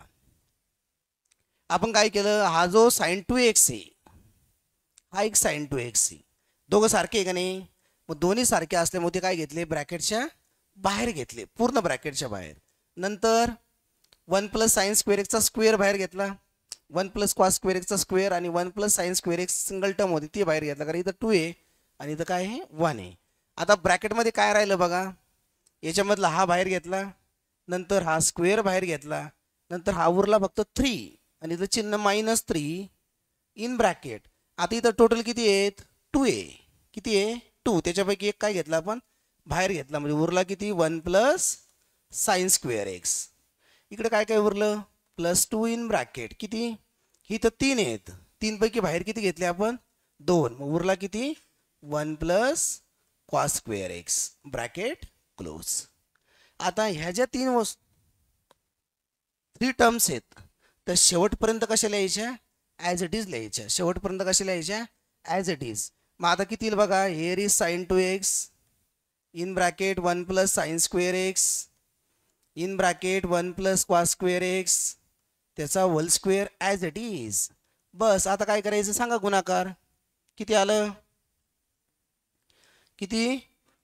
आपण काय केलं, हा जो साइन 2x आहे हा एक साइन 2x आहे, दोघं सारखे आहे का नाही. मग दोन्ही सारखे असल्यामुळे ते काय घेतले, ब्रॅकेटच्या बाहेर घेतले, पूर्ण ब्रॅकेटच्या बाहेर. नंतर 1 प्लस साइन स्क्वेअर एक्सचा स्क्वेअर बाहेर घेतला, 1 प्लस कॉस स्क्वेअर एक्सचा स्क्वेअर आणि 1 plus sine square x single term होती ती बाहेर घेतला, कारण इथं 2 आहे आणि इथं काय आहे 1 आहे. आता ब्रॅकेटमध्ये काय राहिलं बघा, याच्यामधला हा बाहेर घेतला, नंतर हा स्क्वेअर बाहेर घेतला, नंतर हा उरला फक्त 3 आणि इथं चिन्ह -3 इन ब्रॅकेट. आता इथं टोटल किती आहेत, 2 आहे. किती आहे, 2. त्याच्यापैकी एक काय घेतला आपण बाहेर घेतला, म्हणजे उरला किती 1 प्लस साइन स्क्वेअर एक्स. इकडे काय काय उरलं, +2 इन ब्रॅकेट. किती, ही तर 3 आहेत, 3 पैकी बाहेर किती घेतले आपण 2, मग उरला किती 1 plus cos square x bracket close. आता ह्या ज्या 3 टर्म्स आहेत तर शेवटपर्यंत कशा लिहायच्या, ॲज इट इज लिहायच्या. शेवटपर्यंत कशा लिहायच्या, ॲज इट इज. मग आता किती येईल बघा, here is sine 2x in bracket 1 plus sine square x in bracket 1 plus cos square x त्याचा whole square as it is. बस आता काय करायचं सांगा, गुणाकार किती आलं, किती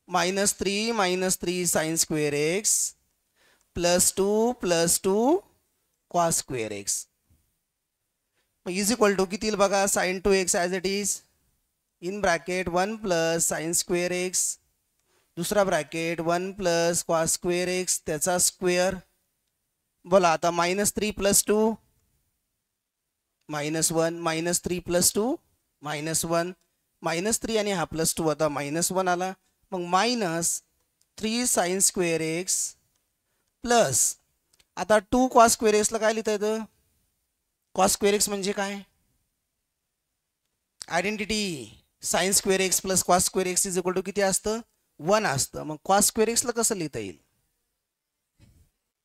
-3 sine square x +2 cos square x is equal to किती येईल बघा, sine 2x as it is in bracket 1 plus sine square x दुसरा bracket 1 plus cos square x त्याचा स्क्वेअर. बोला आता -3 + 2 -1 -3 + 2 -1 -3 आणि हा +2 आता -1 आला. मग -3 साइन स्क्वेअर एक्स प्लस आता 2 कॉस स्क्वेअर एक्सला काय लिहिता येतं, कॉस स्क्वेअर एक्स म्हणजे काय, identity. Sine square x plus cos square x is equal to किती असतं, 1 असतं. मग कॉस स्क्वेअर एक्सला कसं लिहिता येईल,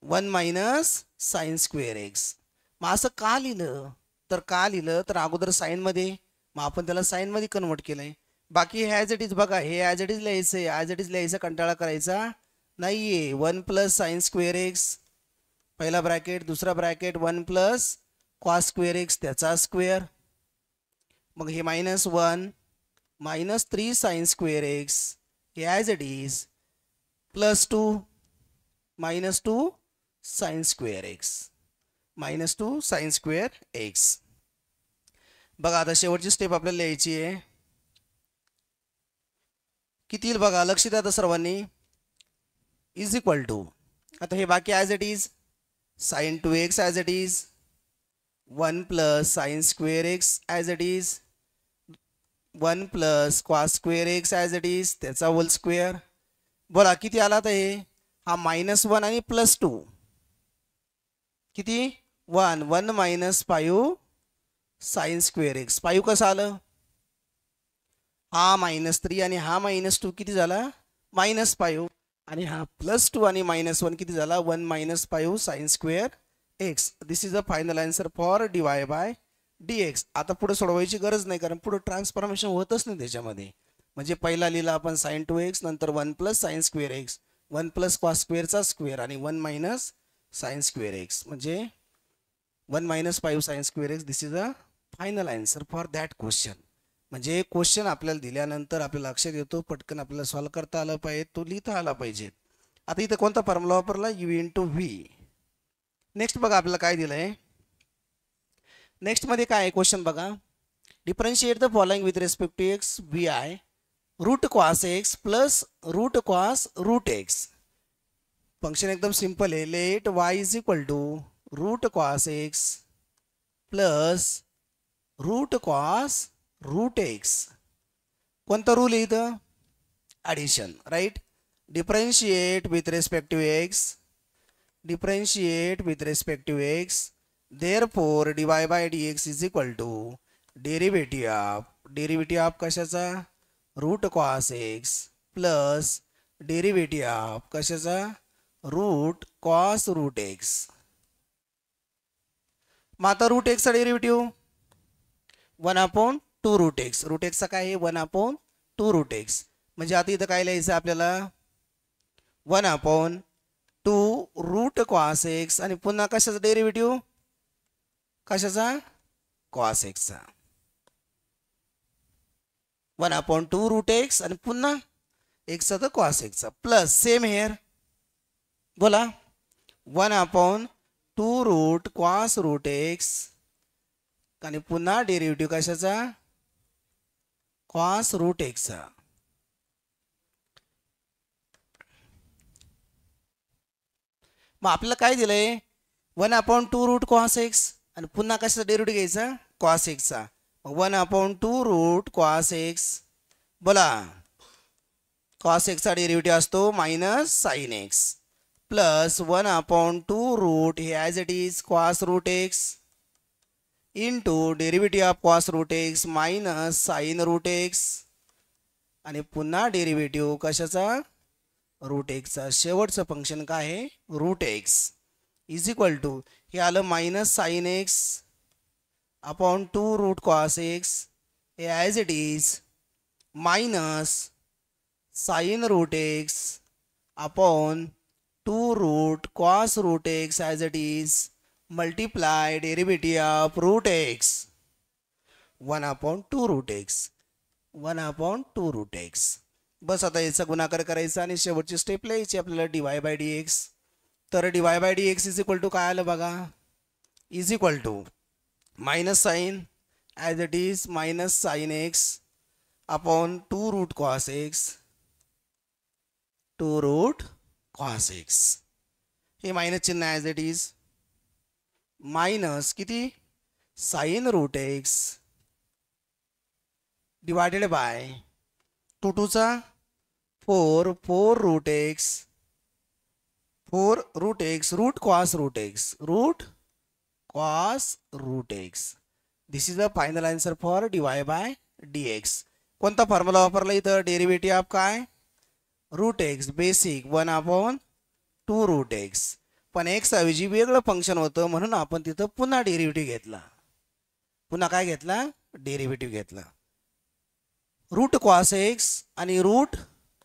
1 मायनस साइन स्क्वेअर एक्स. मग असं का लिहिलं, तर अगोदर साईनमध्ये, मग आपण त्याला साईनमध्ये कन्वर्ट केलं आहे. बाकी हे ॲज इट इज बघा, हे ॲज इट इज लिहायचं आहे, ॲज इट इज लिहायचा कंटाळा करायचा नाही आहे. 1 प्लस साइन स्क्वेअर एक्स पहिला ब्रॅकेट दुसरा bracket 1 plus cos square x त्याचा स्क्वेअर. मग हे -1 -3 साइन स्क्वेअर एक्स हे as it is +2 -2 sign square x -2 sign square x. बघा आता शेवटची स्टेप आपल्याला लिहायची आहे. किती येईल बघा, लक्ष द्या आता सर्वांनी. इज इक्वल टू आता हे बाकी as it is sine 2x as it is 1 plus sine square x as it is 1 plus cos square x as it is त्याचा होल स्क्वेअर. बोला किती आला तर हे, हा -1 आणि +2 किती 1 1 -5 साइन स्क्वेअर एक्स. 5 कसं आलं, हा -3 आणि हा -2 किती झाला -5 आणि हा +2 आणि -1 किती झाला 1 -5 sine square x. This is a final answer for dy/dx. आता पुढे सोडवायची गरज नाही, कारण पुढे ट्रान्सफॉर्मेशन होतच नाही त्याच्यामध्ये. म्हणजे पहिला लिहिला आपण साइन 2x नंतर 1 plus sine square x 1 plus cos स्क्वेअरचा स्क्वेअर आणि 1 मायनस साइन स्क्वेअर एक्स म्हणजे 1 -5 sine square x. This is a final answer for that question. म्हणजे क्वेश्चन आपल्याला दिल्यानंतर आपल्याला लक्षात येतो, पटकन आपल्याला सॉल्व करता आलं पाहिजे, तो लिहिता आला पाहिजे. आता इथं कोणता फॉर्म्युला वापरला, u/v. नेक्स्ट बघा आपल्याला काय दिलं आहे, नेक्स्टमध्ये काय आहे क्वेश्चन बघा. Differentiate the following with respect to x vi root cos x plus root cos root x. Function एकदम सिंपल आहे. Let y is equal to root cos x plus root cos root x. कोणता rule आहे इथं, addition, right. Differentiate with respect to x, differentiate with respect to x, therefore dy/dx is equal to derivative of कशाचा, root cos x plus derivative of कशाचा, root cos root x. मग आता route एक्सचा derivative 1/2 route एक्सचा काय आहे 1/2 root x. म्हणजे आता इथं काय लिहायचं आपल्याला 1/2 रूट कॉस एक्स आणि पुन्हा कशाचा डेरिव्हेटिव्ह कशाचा कॉस एक्सचा 1/2 रूट एक्स आणि पुन्हा एक्सचा तर कॉस एक्सचा प्लस सेम हेअर बोला 1/2 रूट कॉस रूट एक्स आणि पुन्हा डेरिव्हेटिव्ह कशाचा कॉस रूट एक्सचा. मग आपल्याला काय दिलंय 1/2 रूट कॉस एक्स आणि पुन्हा कशाचा डेरिव्हेटिव्ह घ्यायचा कॉस एक्सचा. 1/2 रूट कॉस एक्स बोला कॉस एक्सचा डेरिव्हेटिव्ह असतो minus sine x plus 1/2 root हे as it is cos root x into derivative of cos root x minus sine root x आणि पुन्हा डेरिव्हेटिव्ह कशाचा रूट एक्सचा. शेवटचं फंक्शन काय आहे root x is equal to हे आलं minus sine x upon 2 root cos x हे as it is minus sine root x upon 2 root cos root x as it is multiply derivative of root x 1/2 root x 1/2 root x. बस आता याचा गुणाकार करायचा आणि शेवटची step लिहायची आपल्याला dy बाय dx. तर dy by dx is equal to काय आलं बघा is equal to minus sine as it is minus sine x upon 2 root cos x 2 root cos x हे मायनस चिन्ह ॲज इट इज मायनस किती sine root x divided by 2 2 4 4 root x 4 root x root cos root x. This is the final answer for dy by dx. कोणता formula वापरला इथं derivative of काय root x basic 1/2 root x पण x ऐवजी वेगळं function होतं म्हणून आपण तिथं पुन्हा डेरिव्हेटिव्ह घेतला. पुन्हा काय घेतला डेरिव्हेटिव्ह घेतला. रूट कॉस एक्स आणि रूट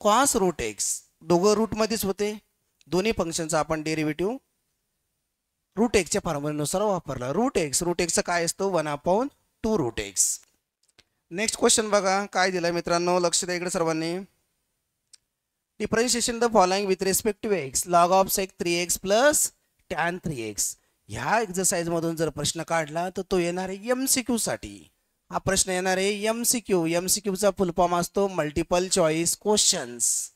कॉस रूट एक्स दोघं रूटमध्येच होते. दोन्ही फंक्शनचा आपण डेरिव्हेटिव्ह रूट एक्सच्या फॉर्म्युल्यानुसार वापरला. रूट एक्सचा काय असतो 1/2 रूट एक्स. नेक्स्ट क्वेश्चन बघा काय दिलाय मित्रांनो लक्ष द्या इकडे सर्वांनी. Differentiation the following with respect to x log of sec 3x plus tan 3x. ह्या एक्झरसाइज मधून जर प्रश्न काढला तर तो येणार आहे MCQ साठी. हा प्रश्न येणार आहे MCQ चा फुल फॉर्म असतो मल्टिपल चॉईस क्वेश्चन्स.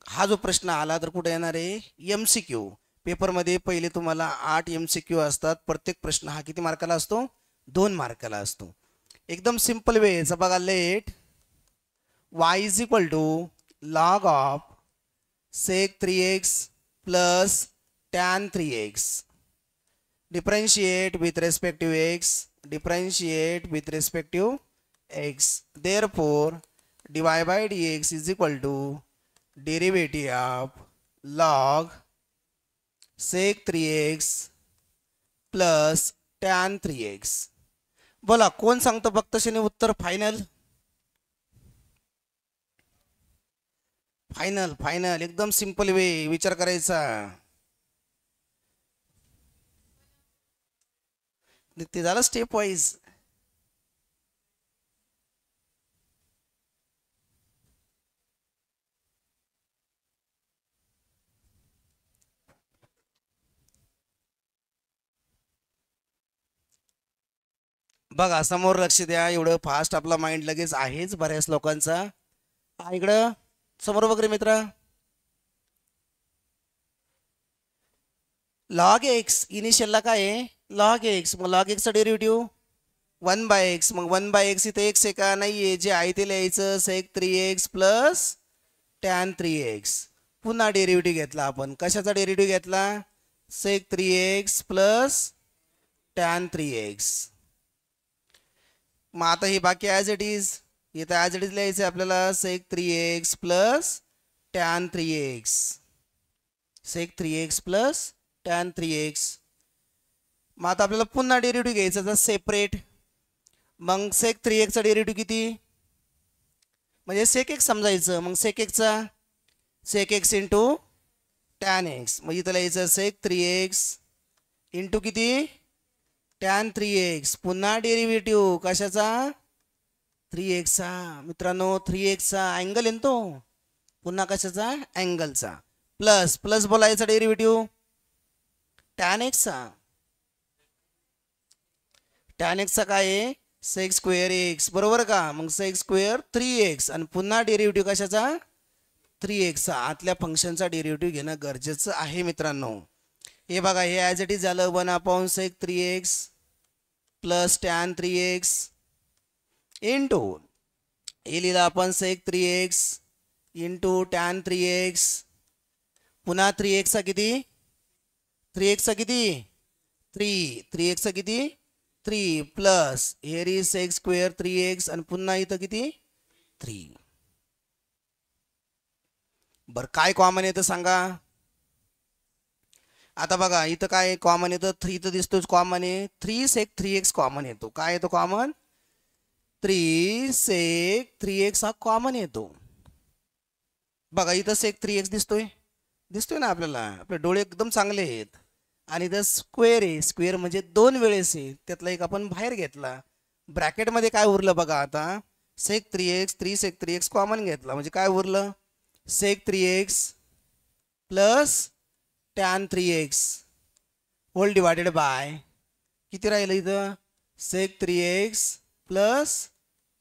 हा जो प्रश्न आला तर कुठे येणार आहे MCQ. पेपरमध्ये पहिले तुम्हाला 8 MCQ असतात. प्रत्येक प्रश्न हा किती मार्काला असतो 2 मार्काला असतो. एकदम सिंपल वे याचा बघा let y is equal to log of sec 3x plus tan 3x differentiate with respect to x therefore dy by dx is equal to derivative of log sec 3x plus tan 3x. बोला कोण सांगतो फक्त शनी उत्तर final एकदम simple way विचार करायचा. ते झालं स्टेप वाईज. बघा समोर लक्ष द्या. एवढं फास्ट आपला माइंड लगेच आहेच बऱ्याच लोकांचा. इकडं समोर वगैरे मित्र लॉग एक्स इनिशियलला काय आहे लॉग एक्स मग लॉग एक्सचा डेरिव्हेटिव्ह 1/x मग 1/x इथे x आहे का नाही आहे जे आहे ते लिहायचं सेक 3x प्लस टॅन 3x. पुन्हा डेरिव्हेटिव्ह घेतला आपण कशाचा डेरिव्हेटिव्ह घेतला सेक 3x प्लस टॅन 3x. मग आता हे बाकी ॲज इट इज इथं ॲज इट इज लिहायचं आपल्याला सेक 3x प्लस टॅन 3x सेक 3x प्लस टॅन 3x. मग आता आपल्याला पुन्हा डेरिव्हेटिव्ह घ्यायचा तर सेपरेट. मग सेक 3x डेरिव्हेटिव्ह किती म्हणजे सेक एक्स समजायचं. मग सेक एक्सचा sec x into tan x. मग इथं लिहायचं सेक 3x इंटू किती टॅन 3x. पुन्हा डेरिव्हेटिव्ह कशाचा 3xचा. मित्रांनो 3xचा अँगल आहे तो. पुन्हा कशाचा अँगलचा. प्लस प्लस बोलायचा डेरिव्हेटिव्ह टॅन एक्सचा. टॅन एक्सचा काय आहे सेक स्क्वेअर एक्स बरोबर का. मग सेक स्क्वेअर 3x आणि पुन्हा डेरिव्हेटिव्ह कशाचा 3xचा. आतल्या फंक्शनचा डेरिव्हेटिव्ह घेणं गरजेचं आहे मित्रांनो. हे बघा हे ॲज इट इज झालं 1 सेक 3x plus tan 3x into हे लिहिलं आपण सेक 3x इंटू टॅन 3x. पुन्हा 3xचा किती 3xचा किती 3xचा किती 3 plus here is sec square 3x आणि पुन्हा इथं किती 3. बरं काय कॉमन येतं सांगा. आता बघा इथं काय कॉमन येतं 3 तर दिसतोच कॉमन आहे. 3 सेक 3x कॉमन येतो. काय येतो कॉमन 3 सेक 3x हा कॉमन येतो. बघा इथं सेक 3x दिसतोय ना आपल्याला. आपले डोळे एकदम चांगले आहेत. आणि इथं स्क्वेअर आहे. स्क्वेअर म्हणजे 2 वेळेस आहे. त्यातला एक आपण बाहेर घेतला. ब्रॅकेटमध्ये काय उरलं बघा आता सेक 3x 3 सेक 3x कॉमन घेतला म्हणजे काय उरलं sec 3x plus tan 3x whole divided by किती राहिलं इथं सेक 3x प्लस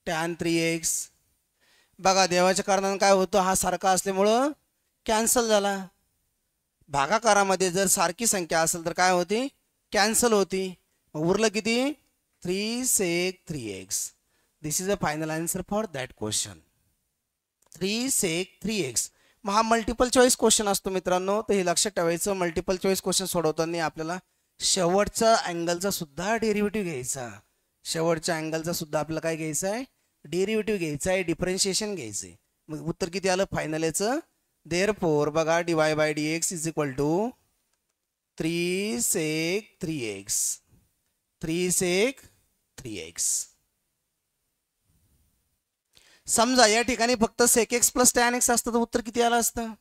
टॅन 3x. बघा देवाच्या कारणानं काय होतं हा सारखा असल्यामुळं कॅन्सल झाला. भागाकारामध्ये जर सारखी संख्या असेल तर काय होती कॅन्सल होती. उरलं किती 3 sec 3x. This is a final answer for that question 3 sec 3x. मग हा मल्टिपल चॉईस क्वेश्चन असतो मित्रांनो. तर हे लक्षात ठेवायचं. मल्टिपल चॉईस क्वेश्चन सोडवताना आपल्याला शेवटचा अँगलचा सुद्धा डेरिव्हेटिव्ह घ्यायचा. शेवटच्या अँगलचा सुद्धा आपल्याला काय घ्यायचं आहे डेरिव्हेटिव्ह घ्यायचा आहे. डिफरन्शिएशन घ्यायचं आहे. मग उत्तर किती आलं फायनल याचं. देअरफॉर बघा dy by dx is equal to 3 sec 3x 3 sec 3x. समजा या ठिकाणी फक्त sec x plus tan x असतं तर उत्तर किती आलं असतं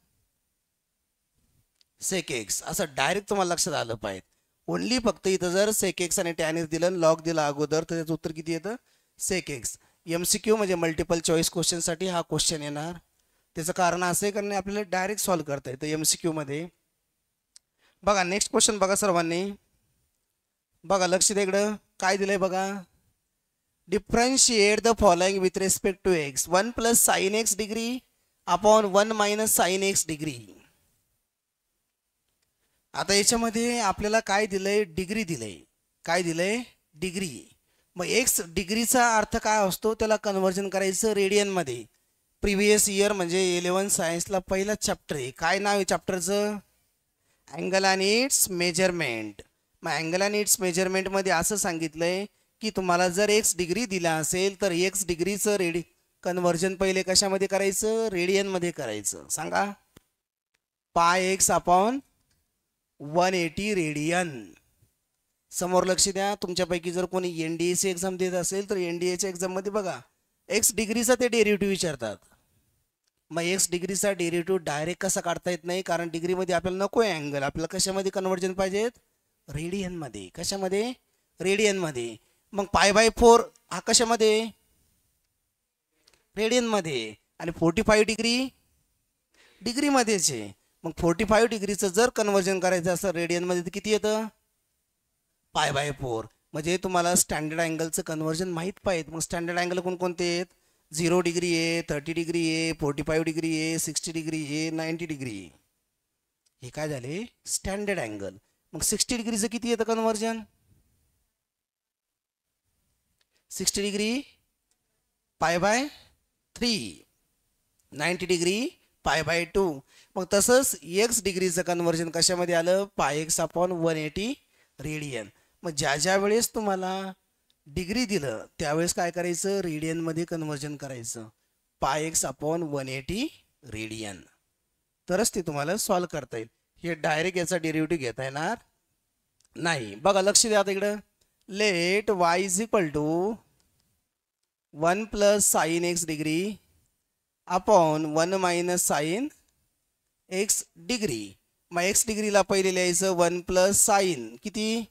सेक एक्स. असं डायरेक्ट तुम्हाला लक्षात आलं पाहिजे. ओनली फक्त इथं जर सेक एक्स आणि टॅन एक्स दिलं लॉग दिला अगोदर तर त्याचं उत्तर किती येतं सेक एक्स. MCQ म्हणजे मल्टिपल चॉईस क्वेश्चनसाठी हा क्वेश्चन येणार. त्याचं कारण असं आहे कारण आपल्याला डायरेक्ट सॉल्व्ह करता येतं MCQ मध्ये. बघा नेक्स्ट क्वेश्चन बघा सर्वांनी. बघा लक्ष द्या इकडं काय दिलंय बघा. Differentiate the following with respect to x 1 plus sine x degree upon 1 minus sine x degree. आता याच्यामध्ये आपल्याला काय दिलंय डिग्री दिलंय. काय दिलंय डिग्री. मग एक्स डिग्रीचा अर्थ काय असतो त्याला कन्व्हर्जन करायचं रेडियनमध्ये. प्रिव्हियस इयर म्हणजे 11 सायन्सला पहिला चॅप्टर आहे. काय नाव आहे चॅप्टरचं अँगल अँड इट्स मेजरमेंट. मग अँगल अँड इट्स मेजरमेंटमध्ये असं सांगितलंय की तुम्हाला जर एक्स डिग्री दिला असेल तर एक्स डिग्रीचं कन्व्हर्जन पहिले कशामध्ये करायचं रेडियनमध्ये करायचं. सांगा पाय एक्स अपॉन 180 रेडियन. समोर लक्ष द्या. तुमच्यापैकी जर कोणी NDAची एक्झाम देत असेल तर NDAच्या एक्झाममध्ये बघा एक्स डिग्रीचा ते डेरिव्हेटिव्ह विचारतात. मग एक्स डिग्रीचा डेरिव्हेटिव्ह डायरेक्ट कसा काढता येत नाही कारण डिग्रीमध्ये आपल्याला नको आहे अँगल. आपल्याला कशामध्ये कन्व्हर्जन पाहिजेत रेडियनमध्ये. कशामध्ये रेडियनमध्ये. मग पाय बाय 4 हा कशामध्ये रेडियनमध्ये आणि 45 डिग्री डिग्रीमध्येच आहे. मग 45 डिग्रीचं जर कन्व्हर्जन करायचं असं रेडियनमध्ये तर किती येतं पाय बाय 4. म्हणजे तुम्हाला स्टँडर्ड अँगलचं कन्व्हर्जन माहीत पाहिजे. मग स्टँडर्ड अँगल कोणकोणते आहेत 0 डिग्री आहे 30 डिग्री आहे 45 डिग्री आहे 60 डिग्री आहे 90 डिग्री. हे काय झाले स्टँडर्ड अँगल. मग 60 डिग्रीचं किती येतं conversion 60 degree pi by 3 90 degree pi by 2. मग तसंच एक्स डिग्रीचं कन्व्हर्जन कशामध्ये आलं पाय एक्स अपॉन 180 रेडियन. मग ज्या वेळेस तुम्हाला डिग्री दिलं त्यावेळेस काय करायचं रेडियनमध्ये कन्व्हर्जन करायचं पाय एक्स अपॉन 180 रेडियन. तरच ते तुम्हाला सॉल्व्ह करता येईल. हे डायरेक्ट याचा डेरिव्हेटिव्ह घेता येणार नाही. बघा लक्ष द्या आता इकडं. Let y is equal to 1 plus sine x degree upon 1 minus sine x degree. मग एक्स डिग्रीला पहिले लिहायचं 1 प्लस साइन किती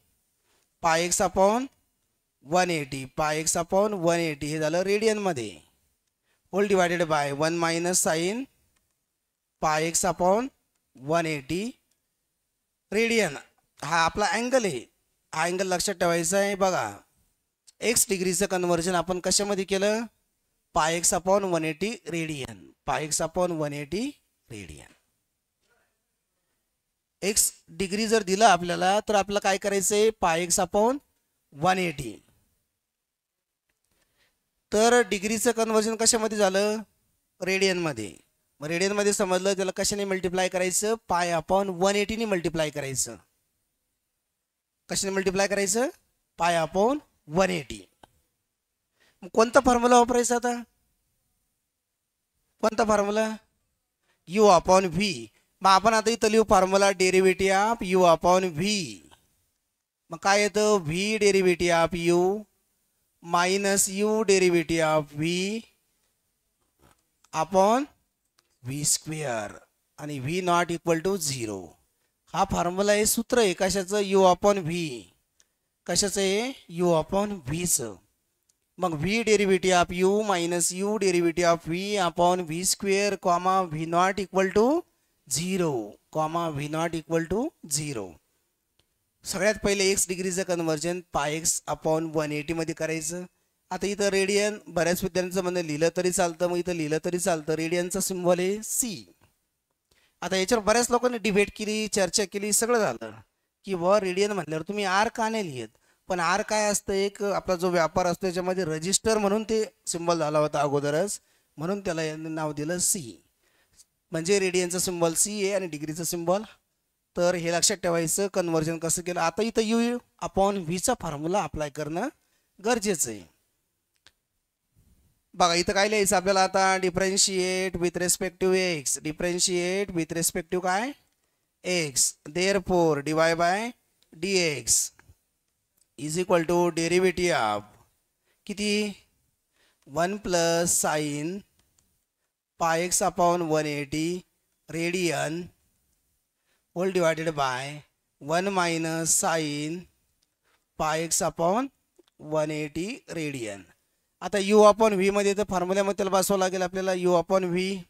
पाय x upon 180. Pi x upon 180 हे झालं रेडियनमध्ये. Whole divided by 1 minus sine pi x upon 180 radian. हा आपला अँगल आहे. हा अँगल लक्षात ठेवायचा आहे. बघा एक्स डिग्रीचं कन्व्हर्जन आपण कशामध्ये केलं पाय एक्स अपॉन 180 रेडियन. पाय x upon 180 radian. X degree जर दिलं आपल्याला तर आपल्याला काय करायचंय पाय एक्स अपॉन 180. तर डिग्रीचं कन्व्हर्जन कशामध्ये झालं रेडियनमध्ये. मग रेडियनमध्ये समजलं त्याला कशाने मल्टिप्लाय करायचं पाय अपॉन 180 ने मल्टिप्लाय करायचं. कशाने मल्टिप्लाय करायचं पाय अपॉन 180. मग कोणता फॉर्म्युला वापरायचा आता कोणता फॉर्म्युला यू अपॉन व्ही. मग आपण आता इथं लिहू formula derivative of you upon v. मग काय येतं V derivative of u minus u derivative of v upon v square आणि व्ही नॉट इक्वल टू 0. हा फॉर्म्युला आहे सूत्र आहे कशाचं यू अपॉन व्ही. कशाचं आहे यू अपॉन व्हीचं. मग v derivative of u minus u derivative of v upon v square comma v not equal to 0 comma v not equal to 0. सगळ्यात पहिले एक्स डिग्रीचं कन्व्हर्जन पाय एक्स अपॉन 180 मध्ये करायचं. आता इथं रेडियन बऱ्याच विद्यार्थ्यांचं म्हणणं लिहिलं तरी चालतं. मग इथं लिहिलं तरी चालतं. रेडियनचा सिम्बॉल आहे सी. आता याच्यावर बऱ्याच लोकांनी डिबेट केली चर्चा केली सगळं झालं की रेडियन म्हटल्यावर तुम्ही आर का नाही लिहित. पण आर काय असतं एक आपला जो व्यापार असतो त्याच्यामध्ये रजिस्टर म्हणून ते सिम्बॉल झाला होता अगोदरच म्हणून त्याला नाव दिलं सी. म्हणजे रेडियनचा सिम्बॉल सी आहे आणि डिग्रीचं सिम्बॉल. तर हे लक्षात ठेवायचं कन्व्हर्जन कसं केलं. आता इथं यू अपॉन व्हीचा फॉर्म्युला अप्लाय करणं गरजेचं आहे. बघा इथं काय लिहायचं आपल्याला आता differentiate with respect to x. Differentiate with respect to काय x. Therefore d y by d x is equal to derivative of किती 1 plus sine pi x upon 180 radian whole divided by 1 minus sine pi x upon 180 radian. आता u upon v मध्ये तर फॉर्म्युल्यामध्ये त्याला बसवावं लागेल आपल्याला you upon v.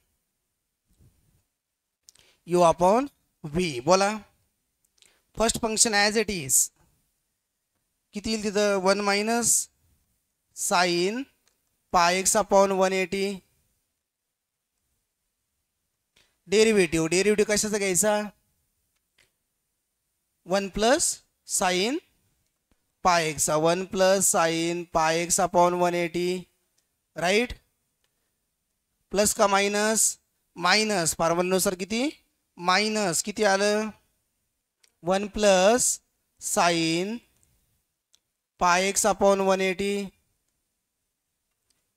U upon v बोला. First function as it is किती येईल तिथं 1 minus sine pi x upon 180 derivative कशाचा घ्यायचा 1 plus sine pi x 1 plus sine pi x upon 180 right. Plus का मायनस मायनस फॉर्म्युल्यानुसार किती मायनस किती आलं 1 plus sine pi x upon 180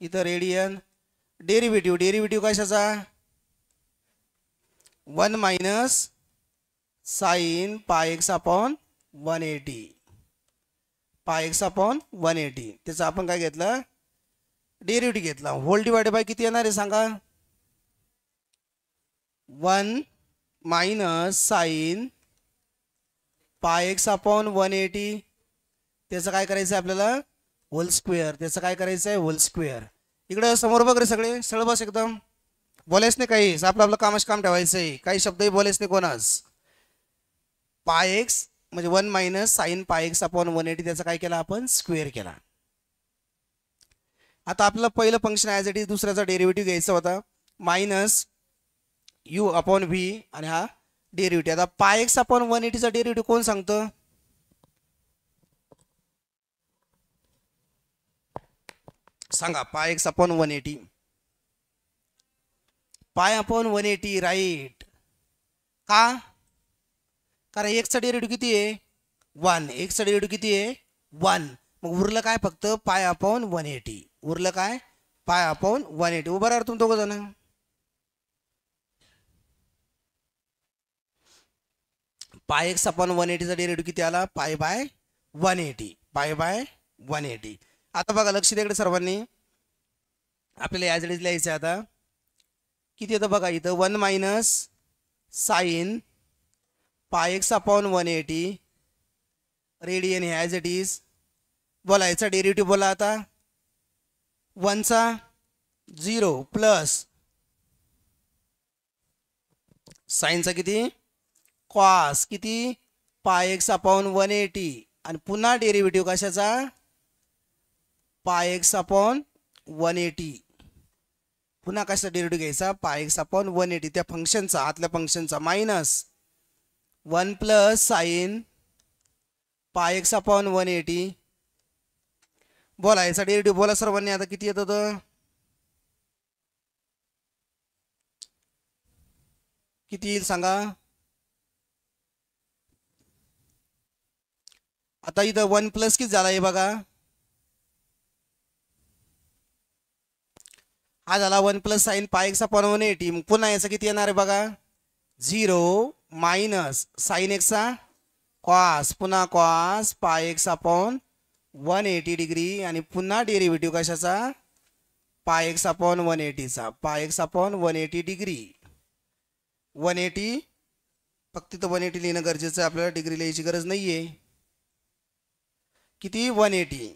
इथं रेडियन. डेरिव्हेटिव्ह कशाचा 1 minus sine pi x upon 180 pi x upon 180 त्याचा आपण काय घेतलं डेरिव्हेटिव्ह घेतला. होल डिवाइड बाय किती येणार आहे सांगा 1 minus sine pi x upon 180 त्याचं काय करायचं आहे आपल्याला होल स्क्वेअर. त्याचं काय करायचं आहे होल स्क्वेअर. इकडं समोर बघ रे सगळे सगळं बस एकदम बोलायच नाही काही आपलं आपलं कामच काम ठेवायचं आहे. काही शब्दही बोलायच नाही कोणास. पाय एक्स म्हणजे 1 minus sine pi x upon 180 त्याचा काय केला आपण स्क्वेअर केला. आता आपलं पहिलं फंक्शन ॲज इट इज दुसऱ्याचा डेरिव्हेटिव्ह घ्यायचा होता मायनस यू अपॉन व्ही आणि हा डेरिव्हेटिव्ह. आता पाय एक्स अपॉन 180चा डेरिव्हेटिव्ह कोण सांगतं सांगा पाय एक्स अपॉन 180 पाय अपॉन 180 राईट. का कारण एक्सचा डेरिव्हेटिव्ह किती आहे 1. एक्सचा डेरिव्हेटिव्ह किती आहे 1. मग उरलं काय फक्त पाय अपॉन 180. उरलं काय पाय अपॉन 180. उभं राहा तुम्ही दोघं जण. पाय एक्स अपॉन 180चा डेरिव्हेटिव्ह किती आला पाय बाय 180 पाय बाय 180. आता बघा लक्ष द्या इकडे सर्वांनी आपल्याला ॲज इट इज लिहायचं आता किती येतं बघा इथं 1 minus sine pi x upon 180 radian हे ॲज इट इज. बोला याचा डेरिव्हेटिव्ह बोला आता 1चा 0 प्लस साइनचा किती कॉस किती पाय एक्स अपॉन 180 आणि पुन्हा डेरिव्हेटिव्ह कशाचा पाय एक्स अपॉन 180 पुन्हा कशाचा डेरिव्हेटिव्ह घ्यायचा पाय एक्स अपॉन 180 त्या फंक्शनचा आतल्या फंक्शनचा minus 1 plus sine pi x upon 180. बोला याचा डेरिव्हेटिव्ह बोला सर्वांनी आता किती येतं तर किती येईल सांगा. आता इथं 1 प्लस किती झाला हे बघा हा झाला 1 plus sine pi x upon 180. मग पुन्हा याचा किती येणार आहे बघा 0 मायनस साइन एक्सचा कॉस पुन्हा cos pi x upon 180 degree आणि पुन्हा डेरिव्हेटिव्ह कशाचा पाय एक्स अपॉन 180चा पाय एक्स अपॉन 180 डिग्री 180 फक्त तर 180 लिहिणं गरजेचं आहे आपल्याला डिग्री लिहायची गरज नाही आहे. किती 180.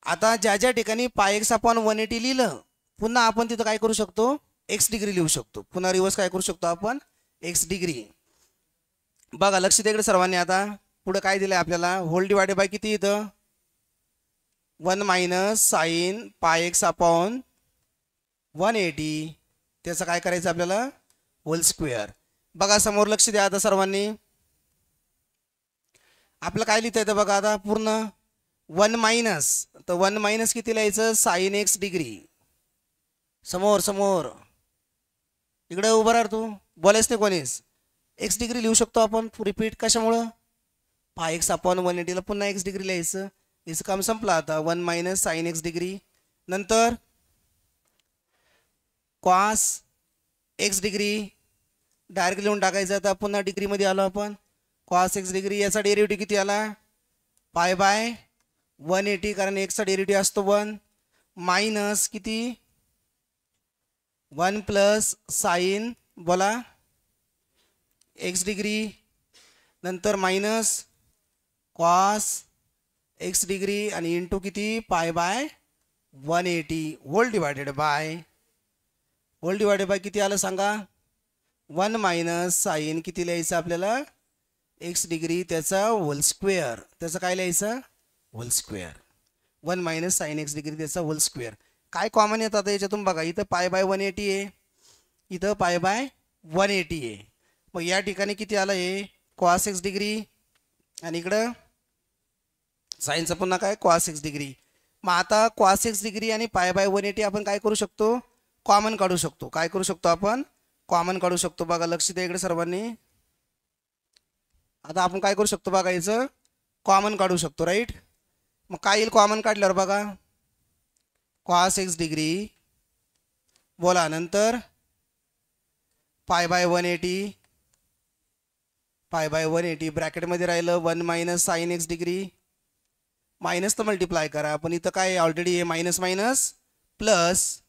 आता ज्या ज्या ठिकाणी पाय एक्स अपॉन 180 लिहिलं पुन्हा आपण तिथं काय करू शकतो एक्स डिग्री लिहू शकतो. पुन्हा रिवर्स काय करू शकतो आपण एक्स डिग्री. बघा लक्ष द्या इकडे सर्वांनी आता पुढे काय दिलंय आपल्याला होल डिवायडेड बाय किती इथं 1 minus sine pi x upon 180 त्याचं काय करायचं आपल्याला होल स्क्वेअर. बघा समोर लक्ष द्या आता सर्वांनी आपलं काय लिहिता येतं बघा आता पूर्ण 1 मायनस तर 1 मायनस किती लिहायचं साइन एक्स डिग्री समोर समोर इकडे उभं राहा तू बोलायच नाही कोणीच एक्स डिग्री लिहू शकतो आपण रिपीट कशामुळं पाय एक्स अपॉन 180ला पुन्हा एक्स डिग्री लिहायचं. याचं काम संपलं आता 1 मायनस साइन एक्स डिग्री नंतर कॉस एक्स डिग्री डायरेक्ट लिहून टाकायचं. आता पुन्हा डिग्रीमध्ये आलो आपण कॉस एक्स डिग्री याचा डेरिव्हेटिव्ह किती आला पाय बाय 180 कारण एक्सचा डेरिव्हेटिव्ह असतो 1 मायनस किती 1 प्लस साइन बोला एक्स डिग्री नंतर मायनस कॉस एक्स डिग्री आणि इंटू किती pi by 180 whole divided by किती आलं सांगा 1 मायनस साइन किती लिहायचं आपल्याला एक्स डिग्री त्याचा होल स्क्वेअर त्याचं काय लिहायचं whole square 1 minus sine x degree त्याचा होल स्क्वेअर. काय कॉमन येतं आता याच्यातून बघा इथं पाय बाय 180 आहे इथं पाय बाय 180 आहे. मग या ठिकाणी किती आलं आहे कॉस एक्स डिग्री आणि इकडं साइनचं पुन्हा काय कॉस एक्स डिग्री. मग आता कॉस एक्स डिग्री आणि पाय बाय 180 आपण काय करू शकतो कॉमन काढू शकतो. काय करू शकतो आपण कॉमन काढू शकतो. बघा लक्ष द्या इकडे सर्वांनी आता आपण काय करू शकतो बघा याचं कॉमन काढू शकतो राईट. मग काय येईल कॉमन काढल्यावर बघा कॉस एक्स डिग्री बोला नंतर पाय बाय 180 ब्रॅकेटमध्ये राहिलं 1 minus sine x degree minus तर मल्टिप्लाय करा पण इथं काय ऑलरेडी आहे मायनस मायनस प्लस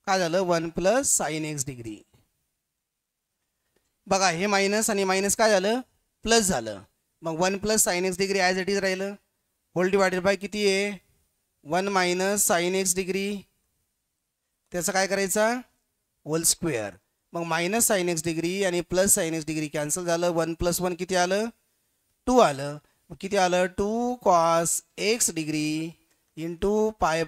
काय झालं 1 प्लस साइन एक्स डिग्री. बघा हे मायनस आणि मायनस काय झालं प्लस झालं. मग 1 plus sine x degree as it is राहिलं होल डिवायडेड बाय किती आहे 1 मायनस साइन एक्स डिग्री त्याचं काय करायचा होल स्क्वेअर. मग मायनस साइन एक्स डिग्री आणि plus sine x degree cancel झालं 1 प्लस 1 किती आलं 2 आलं. मग किती आलं 2 cos x degree into pi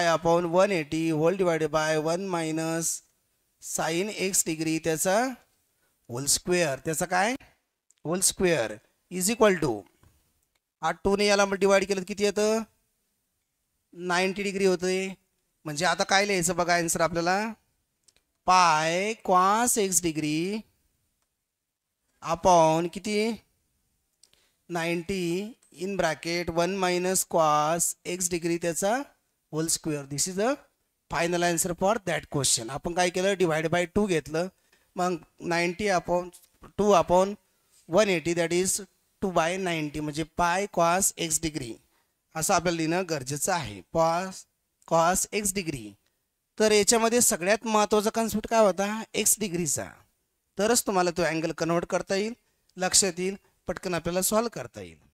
upon 180 whole divided by 1 minus sine x degree त्याचा होल स्क्वेअर त्याचा काय whole square is equal to हा 2 ने याला डिवाइड केलं किती येतं 90 डिग्री होते. म्हणजे आता काय लिहायचं बघा आन्सर आपल्याला पाय कॉस एक्स डिग्री अपॉन किती 90 in bracket 1 minus cos x degree त्याचा whole square. This is a final answer for that question. आपण काय केलं, डिवाइड बाय 2 घेतलं, मग 90/2/180 दॅट इज 2/90 म्हणजे पाय कॉस एक्स डिग्री असं आपल्याला लिहिणं गरजेचं आहे. Cos x degree. तर याच्यामध्ये सगळ्यात महत्त्वाचा कन्सेप्ट काय होता, एक्स डिग्रीचा. तरच तुम्हाला तो अँगल कन्वर्ट करता येईल, लक्षात येईल, पटकन आपल्याला सॉल्व करता येईल.